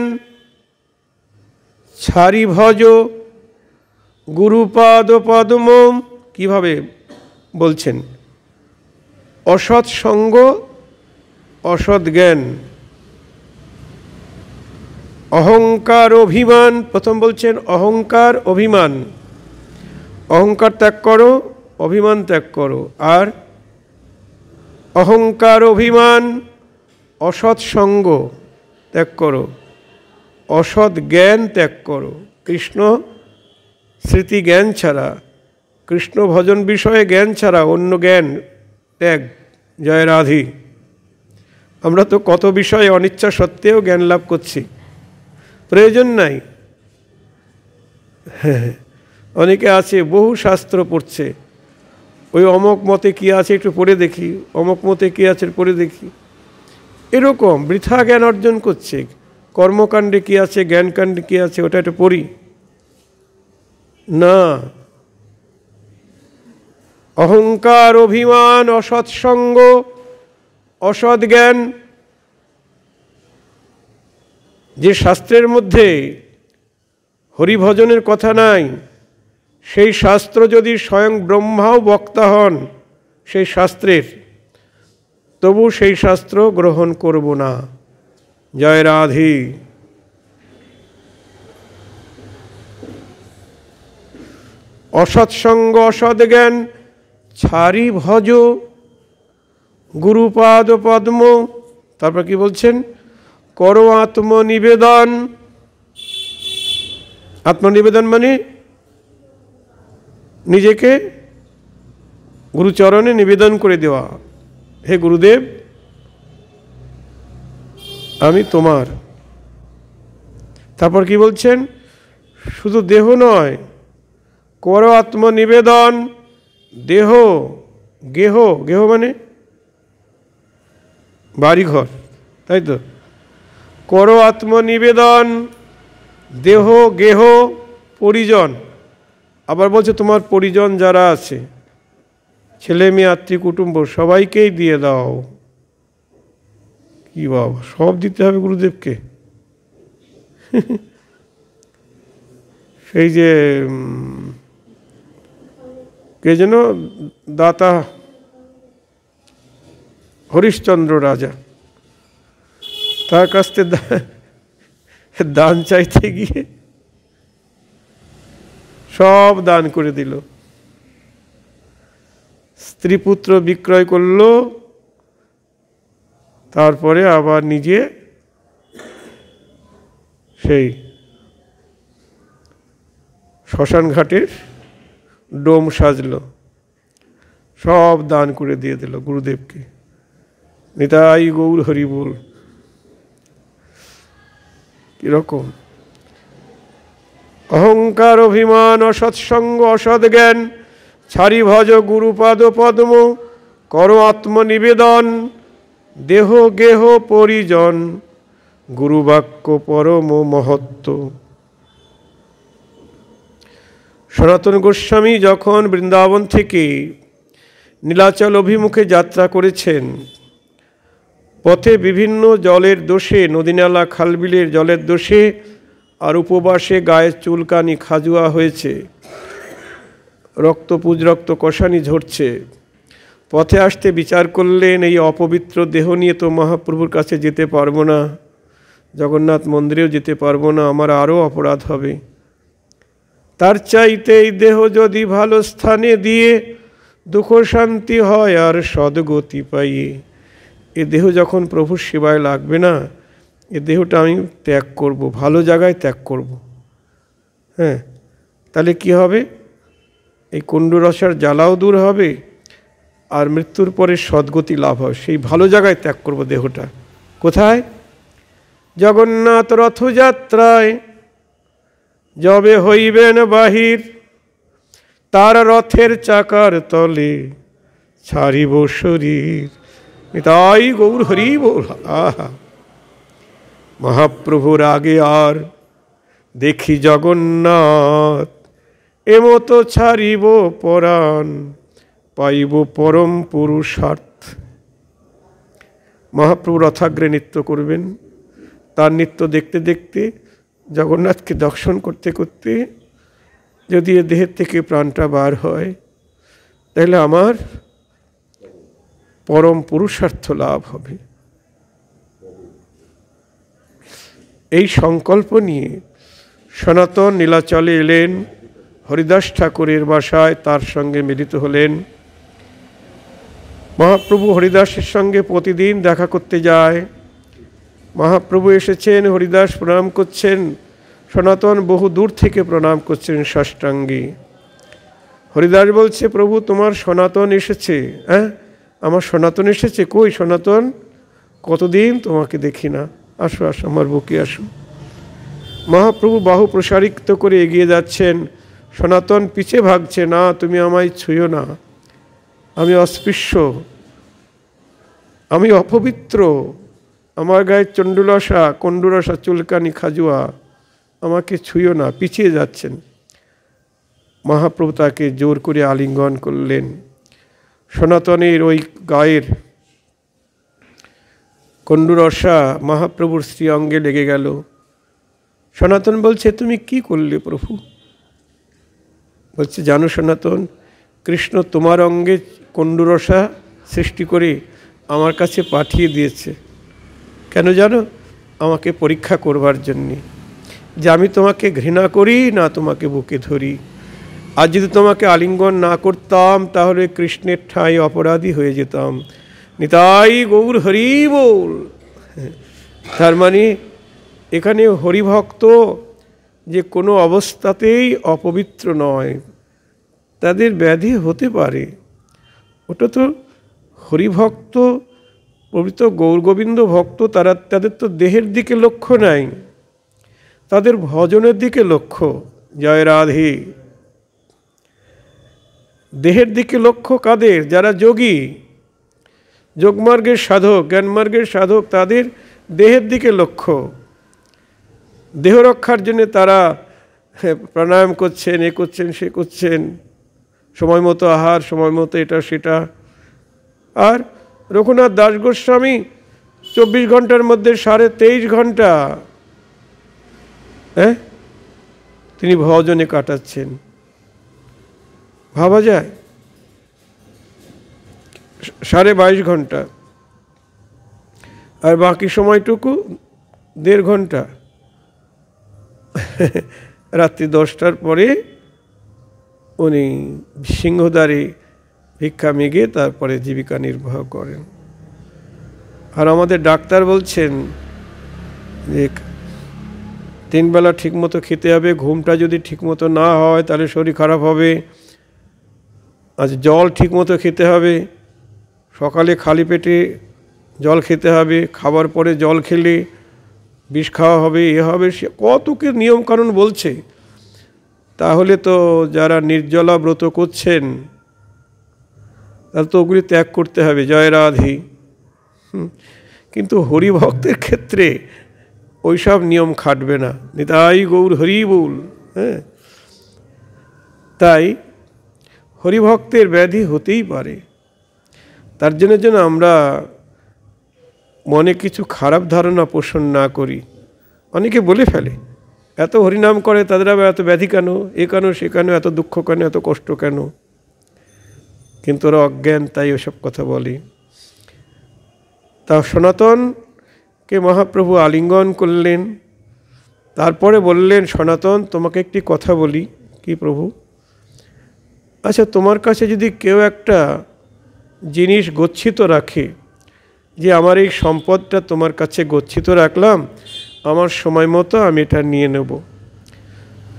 ছাড়ি ভজ গুরুপাদ পদ্ম। কিভাবে বলছেন? অসৎ সঙ্গ, অসৎ জ্ঞান, অহংকার, অভিমান। প্রথম বলছেন অহংকার, অভিমান। অহংকার ত্যাগ করো, অভিমান ত্যাগ করো। আর অহংকার, অভিমান, অসৎ সঙ্গ ত্যাগ করো, অসৎ জ্ঞান ত্যাগ করো। কৃষ্ণ স্মৃতি জ্ঞান ছাড়া, কৃষ্ণ ভজন বিষয়ে জ্ঞান ছাড়া অন্য জ্ঞান ত্যাগ। জয় রাধে। আমরা তো কত বিষয়ে অনিচ্ছা সত্ত্বেও জ্ঞান লাভ করছি, প্রয়োজন নাই। অনেকে আছে বহু শাস্ত্র পড়ছে, ওই অমক মতে কী আছে একটু পড়ে দেখি, অমক মতে কী আছে পড়ে দেখি, এরকম বৃথা জ্ঞান অর্জন করছে। কর্মকাণ্ডে কী আছে, জ্ঞানকাণ্ডে কী আছে, ওটা একটু পড়ি না। অহংকার, অভিমান, অসৎসঙ্গ, অসৎ জ্ঞান। যে শাস্ত্রের মধ্যে হরিভজনের কথা নাই, সেই শাস্ত্র যদি স্বয়ং ব্রহ্মাও বক্তা হন সেই শাস্ত্রের, তবু সেই শাস্ত্র গ্রহণ করব না। জয় রাধে। অসৎসঙ্গ, অসৎ জ্ঞান ছাড়ি ভজ গুরুপাদ পদ্ম। তারপর কি বলছেন? করো আত্মনিবেদন। আত্মনিবেদন মানে নিজেকে গুরুচরণে নিবেদন করে দেওয়া, হে গুরুদেব আমি তোমার। তারপর কি বলছেন? শুধু দেহ নয়, করো আত্মনিবেদন, দেহ, গেহ, গেহ মানে বাড়িঘর, তাই তো? করো আত্মনিবেদন, দেহ, গেহ, পরিজন। আবার বলছে তোমার পরিজন যারা আছে, ছেলে মেয়ে, আত্মীয় কুটুম্ব, সবাইকেই দিয়ে দাও। কি বাবা, সব দিতে হবে গুরুদেবকে? সেই যে কে যেন দাতা হরিশ্চন্দ্র রাজা, তার কাছ থেকে দান চাইতে গিয়ে সব দান করে দিল। স্ত্রী পুত্র বিক্রয় করল, তারপরে আবার নিজে সেই শ্মশান ঘাটের ডোম সাজলো, সব দান করে দিয়ে দিল গুরুদেবকে। নিতাই গৌর হরি বল। কিরকম অহংকার, অভিমান, অসৎসঙ্গ, অসৎ জ্ঞান ছাড়ি ভজ গুরুপাদ পদ্ম। করো আত্মনিবেদন, দেহ, গেহ, পরিজন, গুরুবাক্য পরম মহত্ব। সনাতন গোস্বামী যখন বৃন্দাবন থেকে নীলাচল অভিমুখে যাত্রা করেছেন, পথে বিভিন্ন জলের দোষে, নদীনালা খালবিলের জলের দোষে আর উপবাসে গায়ের চুলকানি খাজুয়া হয়েছে, রক্তপুজ, রক্ত কষানি ঝরছে। পথে আসতে বিচার করলেন, এই অপবিত্র দেহ নিয়ে তো মহাপ্রভুর কাছে যেতে পারবো না, জগন্নাথ মন্দিরেও যেতে পারবো না, আমার আরও অপরাধ হবে। তার চাইতে এই দেহ যদি ভালো স্থানে দিয়ে দুঃখ শান্তি হয় আর সদ্গতি পাইয়ে, এ দেহ যখন প্রভুর সেবায় লাগবে না, এ দেহটা আমি ত্যাগ করব, ভালো জায়গায় ত্যাগ করব। হ্যাঁ, তাহলে কি হবে? এই কুণ্ডরসার জ্বালাও দূর হবে, আর মৃত্যুর পরে সদ্গতি লাভ হবে। সেই ভালো জায়গায় ত্যাগ করব দেহটা। কোথায়? জগন্নাথ রথযাত্রায় যবে হইবেন বাহির, তার রথের চাকার তলে ছাড়িব শরীর। নিতাই গৌর হরি বল। আহা, মহাপ্রভুর আগে আর দেখি জগন্নাথ, এমতো ছাড়িব পরাণ, পাইব পরম পুরুষার্থ। মহাপ্রভু রথাগ্রে নৃত্য করবেন। তার নৃত্য দেখতে দেখতে, জগন্নাথকে দর্শন করতে করতে যদি এ দেহের থেকে প্রাণটা বার হয়, তাহলে আমার পরম পুরুষার্থ লাভ হবে। এই সংকল্প নিয়ে সনাতন নীলাচলে এলেন, হরিদাস ঠাকুরের বাসায় তার সঙ্গে মিলিত হলেন। মহাপ্রভু হরিদাসের সঙ্গে প্রতিদিন দেখা করতে যায়। মহাপ্রভু এসেছেন, হরিদাস প্রণাম করছেন, সনাতন বহু দূর থেকে প্রণাম করছেন সাষ্টাঙ্গে। হরিদাস বলছে, প্রভু তোমার সনাতন এসেছে। হ্যাঁ, আমার সনাতন এসেছে? কই সনাতন? কতদিন তোমাকে দেখি না, আসো আসো আমার বুকে আসো। মহাপ্রভু বাহু প্রসারিত করে এগিয়ে যাচ্ছেন, সনাতন পিছে ভাগছে, না তুমি আমায় ছুঁয়ো না, আমি অস্পৃশ্য, আমি অপবিত্র, আমার গায়ে চণ্ডুলসা কণ্ডুরসা চুলকানি খাজুয়া, আমাকে ছুঁয়ো না, পিছিয়ে যাচ্ছেন। মহাপ্রভু তাকে জোর করে আলিঙ্গন করলেন। সনাতনের ওই গায়ের কণ্ডুরসা মহাপ্রভুর শ্রী অঙ্গে লেগে গেল। সনাতন বলছে, তুমি কি করলে প্রভু? বলছে, জানো সনাতন, কৃষ্ণ তোমার অঙ্গে কণ্ডুরসা সৃষ্টি করে আমার কাছে পাঠিয়ে দিয়েছে। কেন জানো? আমাকে পরীক্ষা করবার জন্যে, যে আমি তোমাকে ঘৃণা করি না তোমাকে বুকে ধরি। আর যদি তোমাকে আলিঙ্গন না করতাম তাহলে কৃষ্ণের ঠাঁই অপরাধী হয়ে যেতাম। নিতাই গৌর হরি বল। তার মানে এখানে হরিভক্ত যে কোনো অবস্থাতেই অপবিত্র নয়, তাদের ব্যাধি হতে পারে। ওটা তো হরিভক্ত, পবিত্র গৌরগোবিন্দ ভক্ত, তাদের তো দেহের দিকে লক্ষ্য নাই, তাদের ভজনের দিকে লক্ষ্য। জয় রাধে। দেহের দিকে লক্ষ্য কাদের? যারা যোগী, যোগমার্গের সাধক, জ্ঞানমার্গের সাধক, তাদের দেহের দিকে লক্ষ্য। দেহ রক্ষার জন্য তারা প্রাণায়াম করছেন, এ করছেন, সে করছেন, সময় মতো আহার, সময় মতো এটা সেটা। আর রঘুনাথ দাস গোস্বামী 24 ঘন্টার মধ্যে 23.5 ঘন্টা তিনি ভজনে কাটাচ্ছেন। ভাবা যায়? 22.5 ঘন্টা, আর বাকি সময়টুকু 1.5 ঘন্টা রাত্রি 10টার পরে উনি সিংহদ্বারে ভিক্ষা মেগে তারপরে জীবিকা নির্বাহ করেন। আর আমাদের ডাক্তার বলছেন যে 3 বেলা ঠিকমতো খেতে হবে, ঘুমটা যদি ঠিকমতো না হয় তাহলে শরীর খারাপ হবে। আজ জল ঠিকমতো খেতে হবে, সকালে খালি পেটে জল খেতে হবে, খাবার পরে জল খেলে বিষ খাওয়া হবে, এ হবে, সে কত কি নিয়মকানুন বলছে। তাহলে তো যারা নির্জলা ব্রত করছেন তাহলে তো ওগুলি ত্যাগ করতে হবে। জয় রাধে। কিন্তু হরিভক্তের ক্ষেত্রে ওইসব নিয়ম খাটবে না। নিতাই গৌর হরি বল। হ্যাঁ, তাই হরিভক্তের ব্যাধি হতেই পারে। তার জন্য আমরা মনে কিছু খারাপ ধারণা পোষণ না করি। অনেকে বলে ফেলে, এত হরিনাম করে তাদের আবার এত ব্যাধি কেন, এ কেন, সে কেন, এত দুঃখ কেন, এত কষ্ট কেন। কিন্তু ওরা অজ্ঞান, তাই ওসব কথা বলে। তা সনাতনকে মহাপ্রভু আলিঙ্গন করলেন, তারপরে বললেন, সনাতন তোমাকে একটি কথা বলি। কি প্রভু? আচ্ছা, তোমার কাছে যদি কেউ একটা জিনিস গচ্ছিত রাখে, যে আমার এই সম্পদটা তোমার কাছে গচ্ছিত রাখলাম, আমার সময় মতো আমি এটা নিয়ে নেব,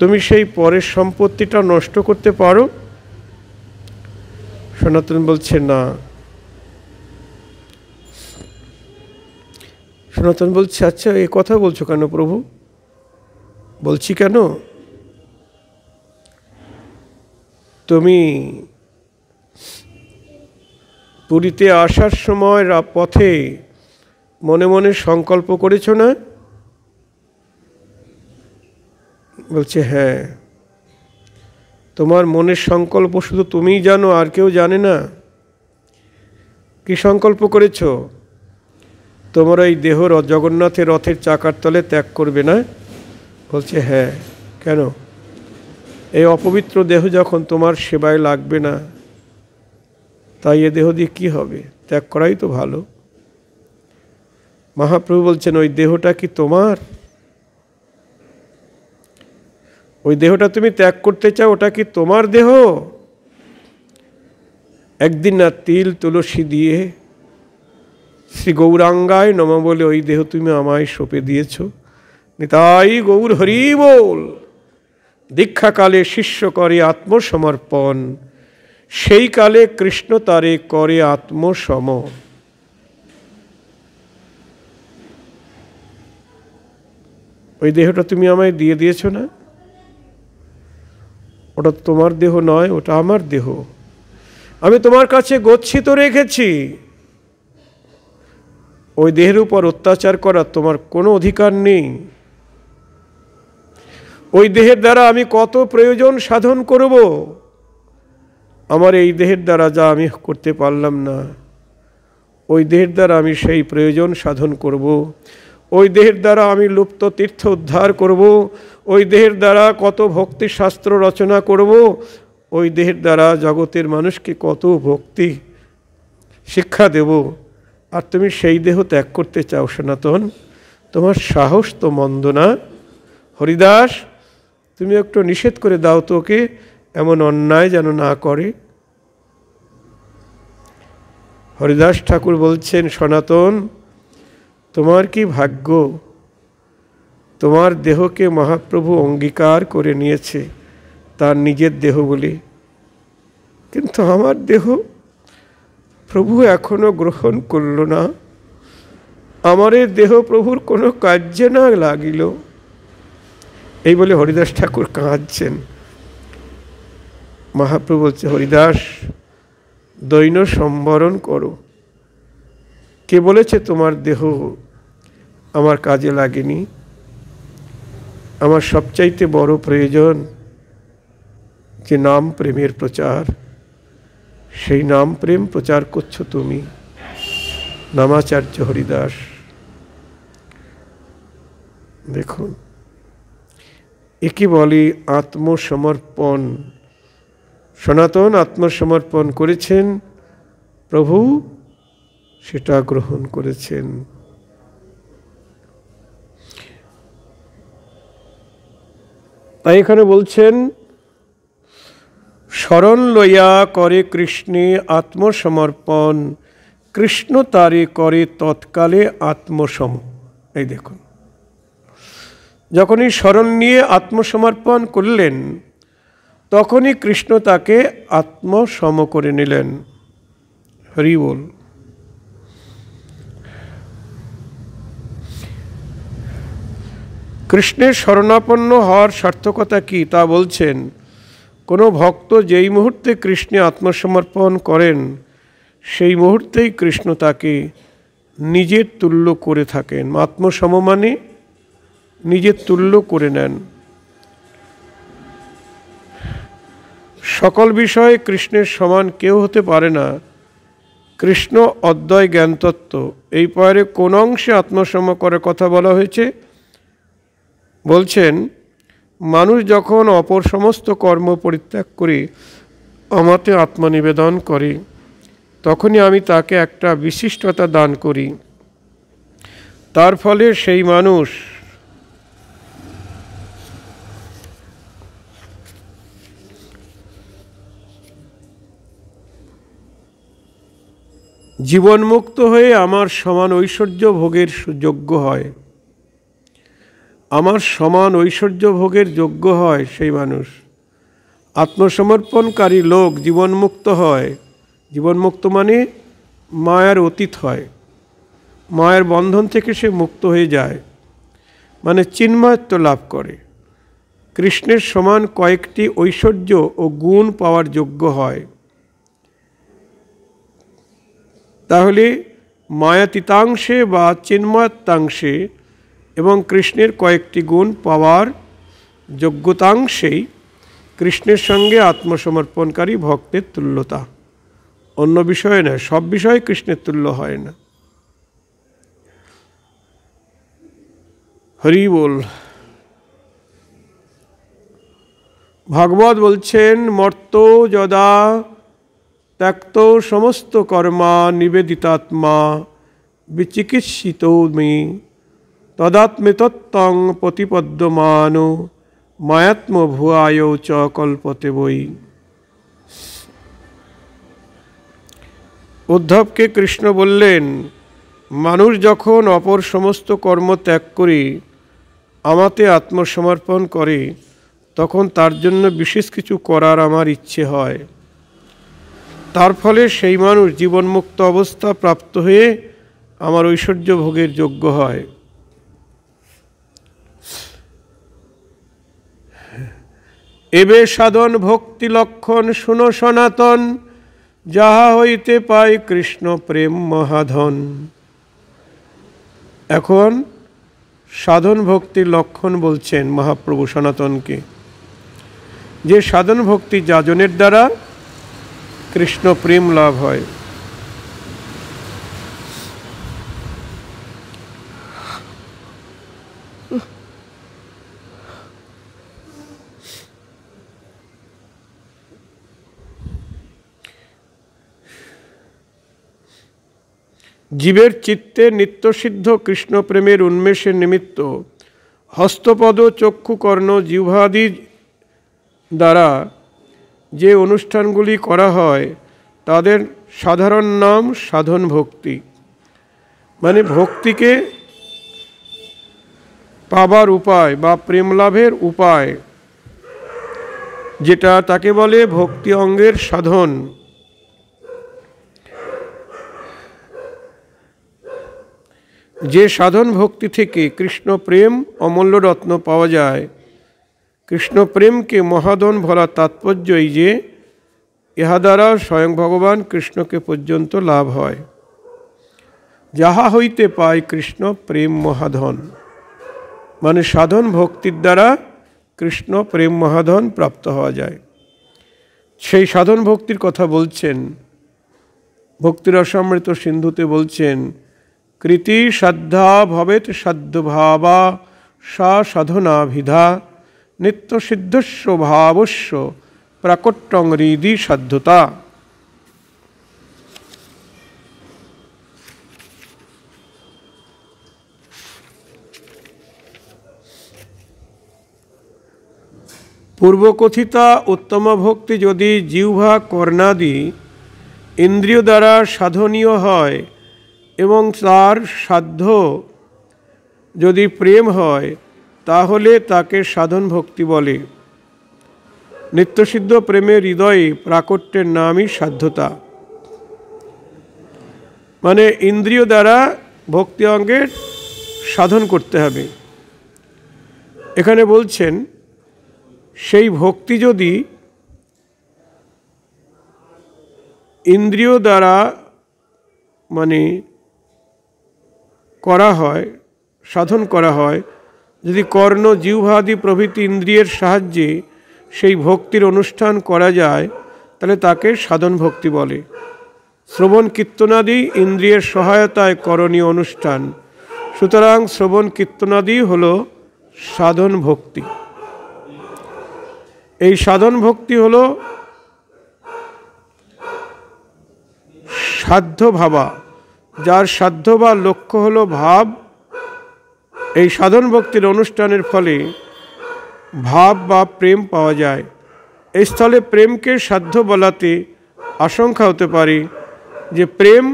তুমি সেই পরের সম্পত্তিটা নষ্ট করতে পারো? সনাতন বলছে না। সনাতন বলছে, আচ্ছা এ কথা বলছো কেন প্রভু? বলছি কেন, তুমি পুরীতে আসার সময় পথে মনে মনে সংকল্প করেছো না? বলছে হ্যাঁ। তোমার মনের সংকল্প শুধু তুমিই জানো, আর কেউ জানে না। কি সংকল্প করেছো? তোমার এই দেহ জগন্নাথের রথের চাকার তলে ত্যাগ করবে না? বলছে হ্যাঁ। কেন? এই অপবিত্র দেহ যখন তোমার সেবায় লাগবে না, তাই এ দেহ দিয়ে কী হবে? ত্যাগ করাই তো ভালো। মহাপ্রভু বলছেন ওই দেহটা কি তোমার? ওই দেহটা তুমি ত্যাগ করতে চাও, ওটা কি তোমার দেহ? একদিন না তিল তুলসী দিয়ে শ্রী গৌরাঙ্গায় নমঃ বলে ওই দেহ তুমি আমায় সঁপে দিয়েছ। নিতাই গৌর হরি বল। দীক্ষাকালে শিষ্য করে আত্মসমর্পণ, সেই কালে কৃষ্ণ তারে করে আত্মসম। ওই দেহটা তুমি আমায় দিয়ে দিয়েছ না? ওটা তোমার দেহ নয়, ওটা আমার দেহ। আমি তোমার কাছে গচ্ছিত রেখেছি। ওই দেহের উপর অত্যাচার করার তোমার কোনো অধিকার নেই। ওই দেহের দ্বারা আমি কত প্রয়োজন সাধন করব, আমার এই দেহের দ্বারা যা আমি করতে পারলাম না, ওই দেহের দ্বারা আমি সেই প্রয়োজন সাধন করব। ওই দেহের দ্বারা আমি লুপ্ত তীর্থ উদ্ধার করব। ওই দেহের দ্বারা কত ভক্তি শাস্ত্র রচনা করব। ওই দেহের দ্বারা জগতের মানুষকে কত ভক্তি শিক্ষা দেব। আর তুমি সেই দেহ ত্যাগ করতে চাও সনাতন? তোমার সাহস তো মন্দ না। হরিদাস, তুমি একটু নিষেধ করে দাও তোকে, এমন অন্যায় যেন না করে। হরিদাস ঠাকুর বলছেন, সনাতন তোমার কি ভাগ্য, তোমার দেহকে মহাপ্রভু অঙ্গীকার করে নিয়েছে তার নিজের দেহ বলে, কিন্তু আমার দেহ প্রভু এখনো গ্রহণ করল না। আমার এই দেহ প্রভুর কোনো কার্যে না লাগিল। এই বলে হরিদাস ঠাকুর কাঁদছেন। মহাপ্রভু বলছে, হরিদাস দৈন সম্বরণ করো। কে বলেছে তোমার দেহ আমার কাজে লাগেনি? আমার সবচাইতে বড় প্রয়োজন যে নাম প্রেমের প্রচার, সেই নাম প্রেম প্রচার করছো তুমি। নামাচার্য হরিদাস। দেখুন, একে বলে আত্মসমর্পণ। সনাতন আত্মসমর্পণ করেছেন, প্রভু সেটা গ্রহণ করেছেন। তাই এখানে বলছেন, শরণ লইয়া করে কৃষ্ণে আত্মসমর্পণ, কৃষ্ণ তারে করে তৎকালে আত্মসম। এই দেখুন, যখনই শরণ নিয়ে আত্মসমর্পণ করলেন, তখনই কৃষ্ণ তাকে আত্মসম করে নিলেন। হরি বল। কৃষ্ণের শরণাপন্ন হওয়ার সার্থকতা কি তা বলছেন। কোনো ভক্ত যেই মুহূর্তে কৃষ্ণে আত্মসমর্পণ করেন, সেই মুহূর্তেই কৃষ্ণ তাকে নিজের তুল্য করে থাকেন। আত্মসম মানে নিজের তুল্য করে নেন। সকল বিষয়ে কৃষ্ণের সমান কেউ হতে পারে না। কৃষ্ণ অদ্বয় জ্ঞানতত্ত্ব। এই পরে কোন অংশে আত্মসম করার কথা বলা হয়েছে? বলছেন, মানুষ যখন অপর সমস্ত কর্ম পরিত্যাগ করে আমাতে আত্মনিবেদন করে, তখনই আমি তাকে একটা বিশিষ্টতা দান করি। তার ফলে সেই মানুষ জীবনমুক্ত হয়ে আমার সমান ঐশ্বর্য ভোগের যোগ্য হয়। আমার সমান ঐশ্বর্য ভোগের যোগ্য হয় সেই মানুষ। আত্মসমর্পণকারী লোক জীবনমুক্ত হয়। জীবনমুক্ত মানে মায়ার অতীত হয়, মায়ের বন্ধন থেকে সে মুক্ত হয়ে যায়, মানে চিন্ময়ত্ব লাভ করে। কৃষ্ণের সমান কয়েকটি ঐশ্বর্য ও গুণ পাওয়ার যোগ্য হয়। তাহলে মায়াতীতাংশে বা চিন্ময়াত্মাংশে এবং কৃষ্ণের কয়েকটি গুণ পাওয়ার যোগ্যতাংশেই কৃষ্ণের সঙ্গে আত্মসমর্পণকারী ভক্তের তুল্যতা। অন্য বিষয়ে নয়, সব বিষয়ে কৃষ্ণের তুল্য হয় না। হরি বল। ভাগবত বলছেন, মর্ত যদা ত্যক্ত সমস্ত কর্মা নিবেদিতাত্মা বিচিকিৎসিত মে তদাত্মেতত্ত্বং প্রতিপদ্যমান মায়াত্ম ভুয়ায় চ কল্পতে বৈ। উদ্ধবকে কৃষ্ণ বললেন, মানুষ যখন অপর সমস্ত কর্ম ত্যাগ করে আমাতে আত্মসমর্পণ করে তখন তার জন্য বিশেষ কিছু করার আমার ইচ্ছে হয়। তার ফলে সেই মানুষ জীবনমুক্ত অবস্থা প্রাপ্ত হয়ে আমার ঐশ্বর্য ভোগের যোগ্য হয়। এবে সাধন ভক্তি লক্ষণ শুনো সনাতন, যাহা হইতে পাই কৃষ্ণ প্রেম মহাধন। এখন সাধন ভক্তির লক্ষণ বলছেন মহাপ্রভু সনাতনকে, যে সাধন ভক্তি যাজনের দ্বারা কৃষ্ণ প্রেম লাভ হয়। জীবের চিত্তে নিত্যসিদ্ধ কৃষ্ণ প্রেমের উন্মেষের নিমিত্ত হস্তপদ চক্ষু কর্ণ জিহ্বাদি দ্বারা যে অনুষ্ঠানগুলি করা হয় তাদের সাধারণ নাম সাধন ভক্তি। মানে ভক্তিকে পাবার উপায় বা প্রেম লাভের উপায় যেটা, তাকে বলে ভক্তি অঙ্গের সাধন। যে সাধন ভক্তি থেকে কৃষ্ণ প্রেম অমূল্য রত্ন পাওয়া যায়। কৃষ্ণ প্রেমকে মহাধন বলার তাৎপর্য এই যে ইহা দ্বারা স্বয়ং ভগবান কৃষ্ণকে পর্যন্ত লাভ হয়। যাহা হইতে পায় কৃষ্ণ প্রেম মহাধন, মানে সাধন ভক্তির দ্বারা কৃষ্ণ প্রেম মহাধন প্রাপ্ত হওয়া যায়। সেই সাধন ভক্তির কথা বলছেন ভক্তিরসামৃত সিন্ধুতে, বলছেন কৃতি শ্রদ্ধা ভবেত সাধ্যভাবা সা সাধনাভিধা নিত্য সিদ্ধস্ব ভাবস্য প্রাকট্যং হৃদি সাধ্যতা। পূর্বকথিতা উত্তম ভক্তি যদি জিহ্বা কর্ণাদি ইন্দ্রিয় দ্বারা সাধনীয় হয় এবং তার সাধ্য যদি প্রেম হয় তাহলে তাকে সাধন ভক্তি বলে। নিত্যসিদ্ধ প্রেমের হৃদয়ে প্রাকট্যের নামই সাধ্যতা। মানে ইন্দ্রিয় দ্বারা ভক্তি অঙ্গের সাধন করতে হবে। এখানে বলছেন সেই ভক্তি যদি ইন্দ্রিয় দ্বারা মানে করা হয়, সাধন করা হয়, যদি কর্ণ জিহ্বাদি প্রভৃতি ইন্দ্রিয়ের সাহায্যে সেই ভক্তির অনুষ্ঠান করা যায় তাহলে তাকে সাধন ভক্তি বলে। শ্রবণ কীর্তনাদি ইন্দ্রিয়ের সহায়তায় করণীয় অনুষ্ঠান, সুতরাং শ্রবণ কীর্তনাদি হল সাধন ভক্তি। এই সাধন ভক্তি হল সাধ্য ভাবা, যার সাধ্য বা লক্ষ্য হল ভাব। এই সাধন ভক্তির অনুষ্ঠানের ফলে ভাব বা প্রেম পাওয়া যায়। এই স্থলে প্রেমকে সাধ্য বলাতে আশঙ্কা হতে পারে যে প্রেম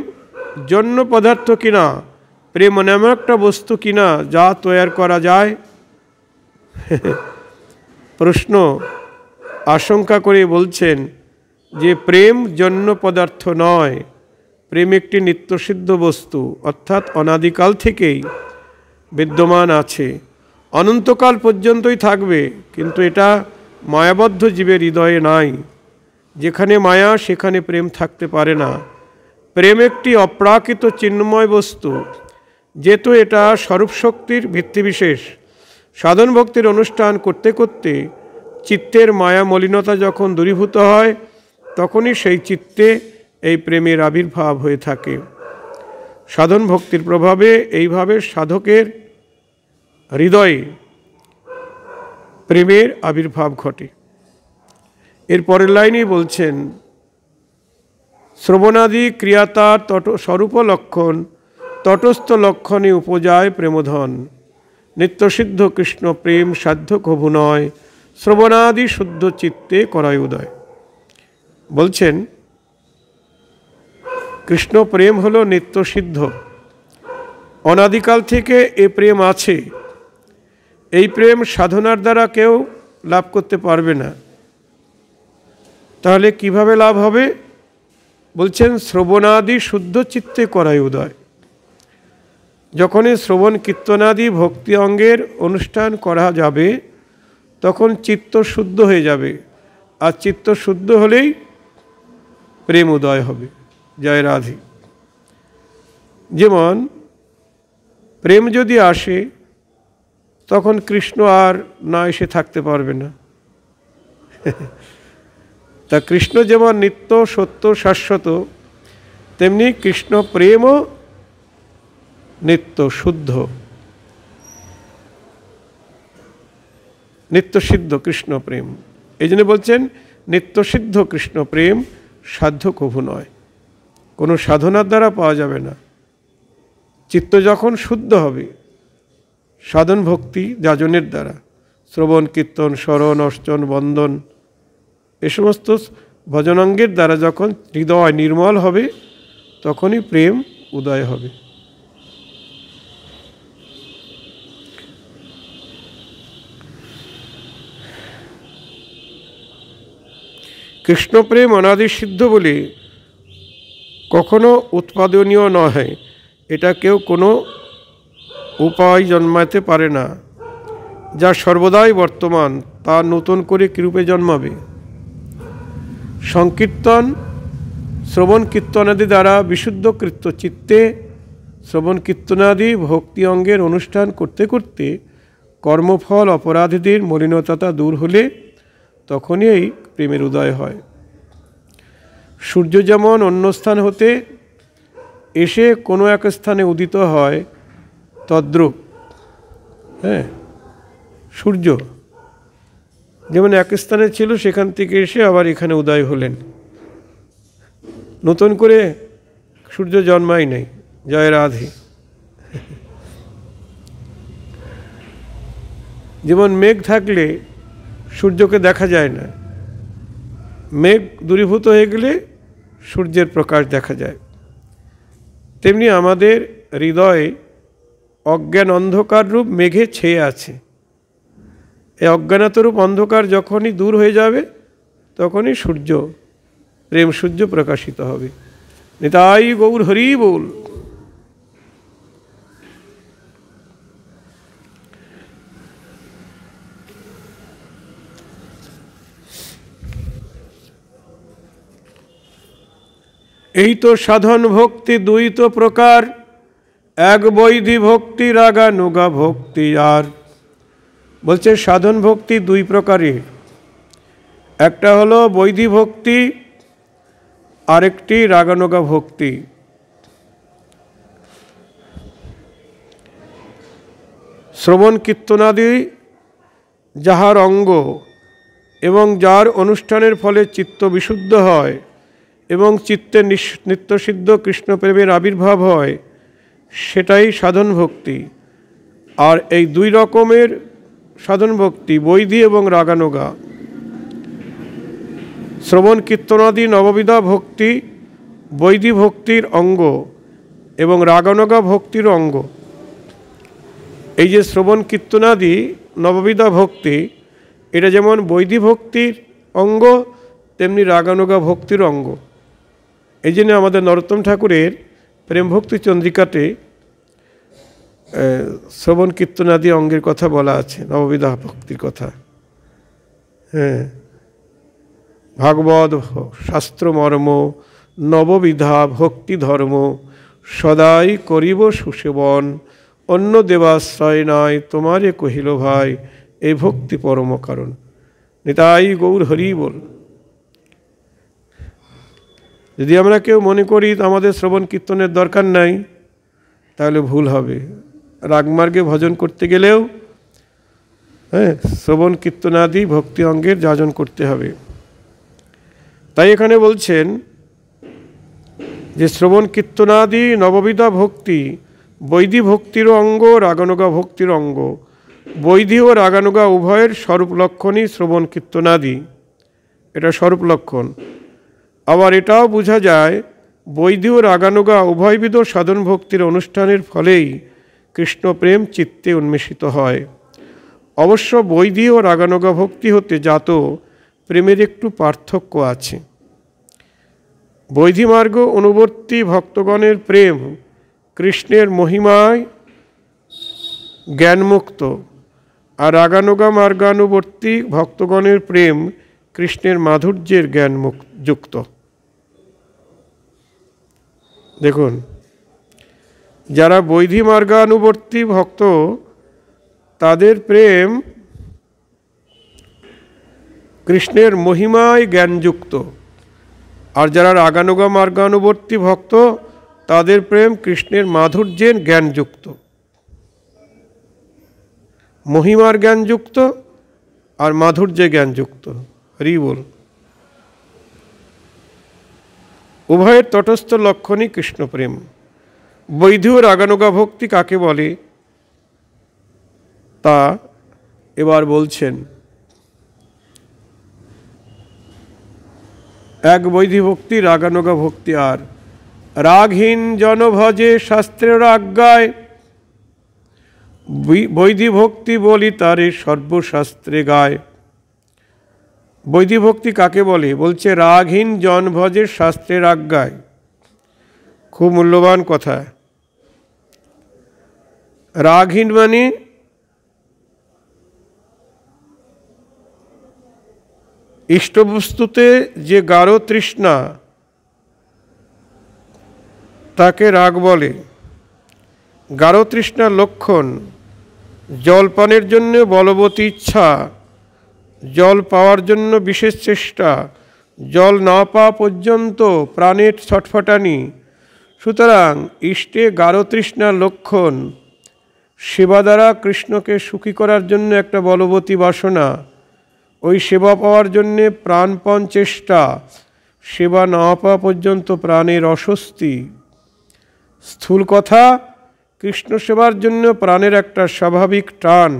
জন্য পদার্থ কিনা, প্রেম এমন একটা বস্তু কিনা যা তৈরি করা যায়। প্রশ্ন আশঙ্কা করে বলছেন যে প্রেম জন্য পদার্থ নয়, প্রেম একটি নিত্যসিদ্ধ বস্তু, অর্থাৎ অনাদিকাল থেকেই বিদ্যমান আছে। অনন্তকাল পর্যন্তই থাকবে, কিন্তু এটা মায়াবদ্ধ জীবের হৃদয়ে নাই। যেখানে মায়া সেখানে প্রেম থাকতে পারে না। প্রেম একটি অপ্রাকৃত চিন্ময় বস্তু, যেহেতু এটা স্বরূপ শক্তির ভিত্তিবিশেষ। সাধন ভক্তির অনুষ্ঠান করতে করতে চিত্তের মায়া মলিনতা যখন দূরীভূত হয়, তখনই সেই চিত্তে এই প্রেমের আবির্ভাব হয়ে থাকে। সাধন ভক্তির প্রভাবে এইভাবে সাধকের হৃদয়ে প্রেমের আবির্ভাব ঘটে। এর পরের লাইনেই বলছেন, শ্রবণাদি ক্রিয়াতার স্বরূপ লক্ষণ, তটস্থ লক্ষণে উপজায় প্রেমধন। নিত্যসিদ্ধ কৃষ্ণ প্রেম সাধ্য কভু নয়, শ্রবণাদি শুদ্ধ চিত্তে করায় উদয়। বলছেন কৃষ্ণ প্রেম হলো নিত্যসিদ্ধ, অনাদিকাল থেকে এ প্রেম আছে। এই প্রেম সাধনার দ্বারা কেউ লাভ করতে পারবে না। তাহলে কিভাবে লাভ হবে? বলছেন শ্রবণাদি শুদ্ধ চিত্তে করায় উদয়। যখনই শ্রবণ কীর্তনাদি ভক্তি অঙ্গের অনুষ্ঠান করা যাবে, তখন চিত্ত শুদ্ধ হয়ে যাবে, আর চিত্ত শুদ্ধ হলেই প্রেম উদয় হবে। জয় রাধে। যেমন প্রেম যদি আসে, তখন কৃষ্ণ আর না এসে থাকতে পারবে না। তা কৃষ্ণ যেমন নিত্য সত্য শাশ্বত, তেমনি কৃষ্ণ প্রেমও নিত্য শুদ্ধ, নিত্যসিদ্ধ কৃষ্ণ প্রেম। এই জন্য বলছেন নিত্যসিদ্ধ কৃষ্ণ প্রেম সাধ্য কভু নয়, কোনো সাধনার দ্বারা পাওয়া যাবে না। চিত্ত যখন শুদ্ধ হবে সাধন ভক্তি যাজনের দ্বারা, শ্রবণ কীর্তন স্মরণ অর্চন বন্দন এ সমস্ত ভজনাঙ্গের দ্বারা যখন হৃদয় নির্মল হবে, তখনই প্রেম উদয় হবে। কৃষ্ণপ্রেম অনাদি সিদ্ধ বলে কখনো উৎপাদনীয় নয়, এটা কেউ কোনো উপায় জন্মাতে পারে না। যা সর্বদাই বর্তমান, তা নতুন করে কীরূপে জন্মাবে? সংকীর্তন শ্রবণ কীর্তনাদি দ্বারা বিশুদ্ধকৃত চিত্তে শ্রবণ কীর্তনাদি ভক্তি অঙ্গের অনুষ্ঠান করতে করতে কর্মফল অপরাধীদের মলিনতা দূর হলে তখনই এই প্রেমের উদয় হয়। সূর্য যেমন অন্য স্থান হতে এসে কোনো এক স্থানে উদিত হয়, তদ্রূপ সূর্য যেমন এক স্থানে ছিল, সেখান থেকে এসে আবার এখানে উদয় হলেন। নতুন করে সূর্য জন্মাই নেই। জয় রাধে। যেমন মেঘ থাকলে সূর্যকে দেখা যায় না, মেঘ দূরীভূত হয়ে গেলে সূর্যের প্রকাশ দেখা যায়। তেমনি আমাদের হৃদয়ে অজ্ঞান অন্ধকার রূপ মেঘে ছেয়ে আছে। এই অজ্ঞানতারূপ অন্ধকার যখনই দূর হয়ে যাবে, তখনই সূর্য প্রেম সূর্য প্রকাশিত হবে। নিতাই গৌর হরি বল। এই তো সাধন ভক্তি দুই তো প্রকার, এক বৈধি ভক্তি রাগানুগা ভক্তি। আর বলছে সাধন ভক্তি দুই প্রকারের, একটা হলো বৈধি ভক্তি, আরেকটি রাগানুগা ভক্তি। শ্রবণ কীর্তনাদি যাহার অঙ্গ এবং যার অনুষ্ঠানের ফলে চিত্ত বিশুদ্ধ হয় এবং চিত্তে নিত্যসিদ্ধ কৃষ্ণপ্রেমের আবির্ভাব হয়, সেটাই সাধন ভক্তি। আর এই দুই রকমের সাধন ভক্তি, বৈধি এবং রাগানুগা। শ্রবণ কীর্তনাদি নববিধা ভক্তি বৈধি ভক্তির অঙ্গ এবং রাগানুগা ভক্তির অঙ্গ। এই যে শ্রবণ কীর্তনাদি নববিধা ভক্তি, এটা যেমন বৈধি ভক্তির অঙ্গ, তেমনি রাগানুগা ভক্তির অঙ্গ। এই জন্য আমাদের নরোত্তম ঠাকুরের প্রেম ভক্তি চন্দ্রিকাতে শ্রবণ কীর্তনাদি অঙ্গের কথা বলা আছে, নববিধা ভক্তির কথা। হ্যাঁ, ভাগবত শাস্ত্র মর্ম নববিধা ভক্তি ধর্ম, সদাই করিব সুসেবন, অন্য দেবাশ্রয় নয় তোমারে কহিল ভাই, এই ভক্তি পরম কারণ। নিতাই গৌর হরি বল। যদি আমরা কেউ মনে করি আমাদের শ্রবণ কীর্তনের দরকার নাই, তাহলে ভুল হবে। রাগমার্গে ভজন করতে গেলেও হ্যাঁ শ্রবণ কীর্তনাদি ভক্তি অঙ্গের যাজন করতে হবে। তাই এখানে বলছেন যে শ্রবণ কীর্তনাদি নববিধা ভক্তি বৈধি ভক্তির অঙ্গ, রাগানুগা ভক্তির অঙ্গ। বৈধি ও রাগানুগা উভয়ের স্বরূপ লক্ষণই শ্রবণ কীর্তনাদি, এটা স্বরূপ লক্ষণ। আবার এটাও বোঝা যায় বৈধি ও রাগানুগা উভয়বিধ সাধন ভক্তির অনুষ্ঠানের ফলেই কৃষ্ণ প্রেম চিত্তে উন্মেষিত হয়। অবশ্য বৈধি ও রাগানুগা ভক্তি হতে জাত প্রেমের একটু পার্থক্য আছে। বৈধি মার্গ অনুবর্তী ভক্তগণের প্রেম কৃষ্ণের মহিমায় জ্ঞানমুক্ত, আর রাগানুগা মার্গানুবর্তী ভক্তগণের প্রেম কৃষ্ণের মাধুর্যের জ্ঞানযুক্ত। দেখুন, যারা বৈধি মার্গানুবর্তী ভক্ত তাদের প্রেম কৃষ্ণের মহিমায় জ্ঞানযুক্ত, আর যারা রাগানুগা মার্গানুবর্তী ভক্ত তাদের প্রেম কৃষ্ণের মাধুর্যের জ্ঞানযুক্ত। মহিমার জ্ঞানযুক্ত আর মাধুর্যে জ্ঞানযুক্ত। হরি বল। উভয়ের তটস্থ লক্ষণই কৃষ্ণপ্রেম। বৈধি ও রাগানুগা ভক্তি কাকে বলে তা এবার বলছেন। এক বৈধি ভক্তি, রাগানুগা ভক্তি। আর রাগহীন জন ভজে শাস্ত্রের আজ্ঞায়, বৈধি ভক্তি বলি তারে সর্বশাস্ত্রে গায়। বৈধি ভক্তি কাকে বলে? বলছে রাগহীন জন ভজে শাস্ত্রের আজ্ঞায়। খুব মূল্যবান কথা। রাগহীন মানে ইষ্টবস্তুতে যে গাঢ় তৃষ্ণা তাকে রাগ বলে। গাঢ় তৃষ্ণার লক্ষণ জলপানের জন্য বলবতী ইচ্ছা, জল পাওয়ার জন্য বিশেষ চেষ্টা, জল না পাওয়া পর্যন্ত প্রাণের ছটফটানি। সুতরাং ইষ্টে গাঢ় তৃষ্ণার লক্ষণ সেবা দ্বারা কৃষ্ণকে সুখী করার জন্য একটা বলবতী বাসনা, ওই সেবা পাওয়ার জন্যে প্রাণপণ চেষ্টা, সেবা না পাওয়া পর্যন্ত প্রাণের অস্বস্তি। স্থূল কথা, কৃষ্ণ সেবার জন্য প্রাণের একটা স্বাভাবিক টান,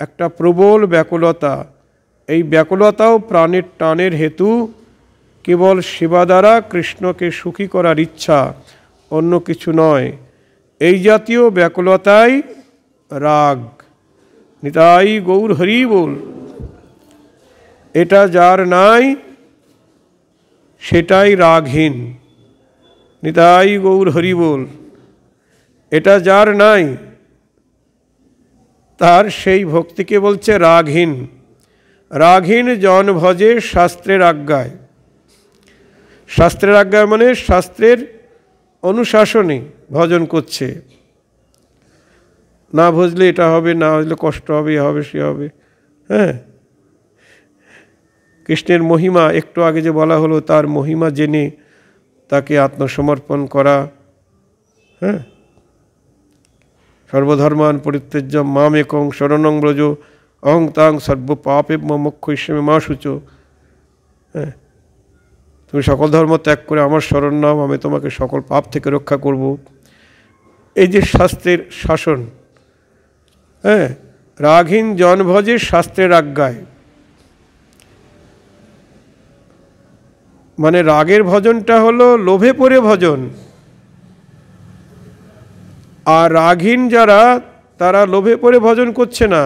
একটা প্রবল ব্যাকুলতা। এই ব্যাকুলতাও প্রাণের টানের হেতু, কেবল সেবা দ্বারা কৃষ্ণকে সুখী করার ইচ্ছা, অন্য কিছু নয়। এই জাতীয় ব্যাকুলতাই রাগ। নিতাই গৌর হরি বল। এটা যার নাই সেটাই রাগহীন। নিতাই গৌর হরি বল। এটা যার নাই তার সেই ভক্তিকে বলছে রাগহীন। রাগহীন জন ভজে শাস্ত্রের আজ্ঞায়। শাস্ত্রের আজ্ঞায় মানে শাস্ত্রের অনুশাসনে ভজন করছে। না ভজলে এটা হবে, না ভজলে কষ্ট হবে, এ হবে, সে হবে। হ্যাঁ, কৃষ্ণের মহিমা একটু আগে যে বলা হলো, তার মহিমা জেনে তাকে আত্মসমর্পণ করা। হ্যাঁ, সর্বধর্মান পরিত্যজ্য মামেকং শরণং ব্রজ অহং তাং সর্ব পাপেভ্য মোক্ষয়িষ্যামি মা শুচো। হ্যাঁ, তুমি সকল ধর্ম ত্যাগ করে আমার শরণ নাও, আমি তোমাকে সকল পাপ থেকে রক্ষা করব। এই যে শাস্ত্রের শাসন। হ্যাঁ, রাগহীন জন ভজে শাস্ত্রের আজ্ঞায়, মানে রাগের ভজনটা হলো লোভে পড়ে ভজন। আর রাগহীন যারা, তারা লোভে পড়ে ভজন করছে না,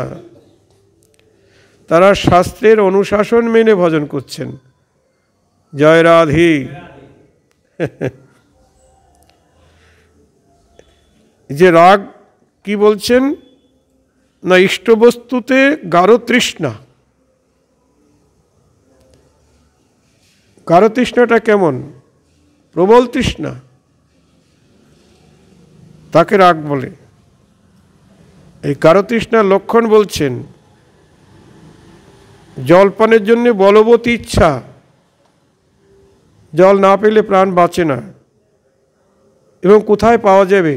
তারা শাস্ত্রের অনুশাসন মেনে ভজন করছেন। জয় রাধে। যে রাগ কি বলছেন না, ইষ্টবস্তুতে গাঢ় তৃষ্ণা। গাঢ় তৃষ্ণাটা কেমন? প্রবল তৃষ্ণা, তাকে রাগ বলে। এই গাঢ় তৃষ্ণার লক্ষণ বলছেন জলপানের জন্য বলবতী ইচ্ছা, জল না পেলে প্রাণ বাঁচে না, এবং কোথায় পাওয়া যাবে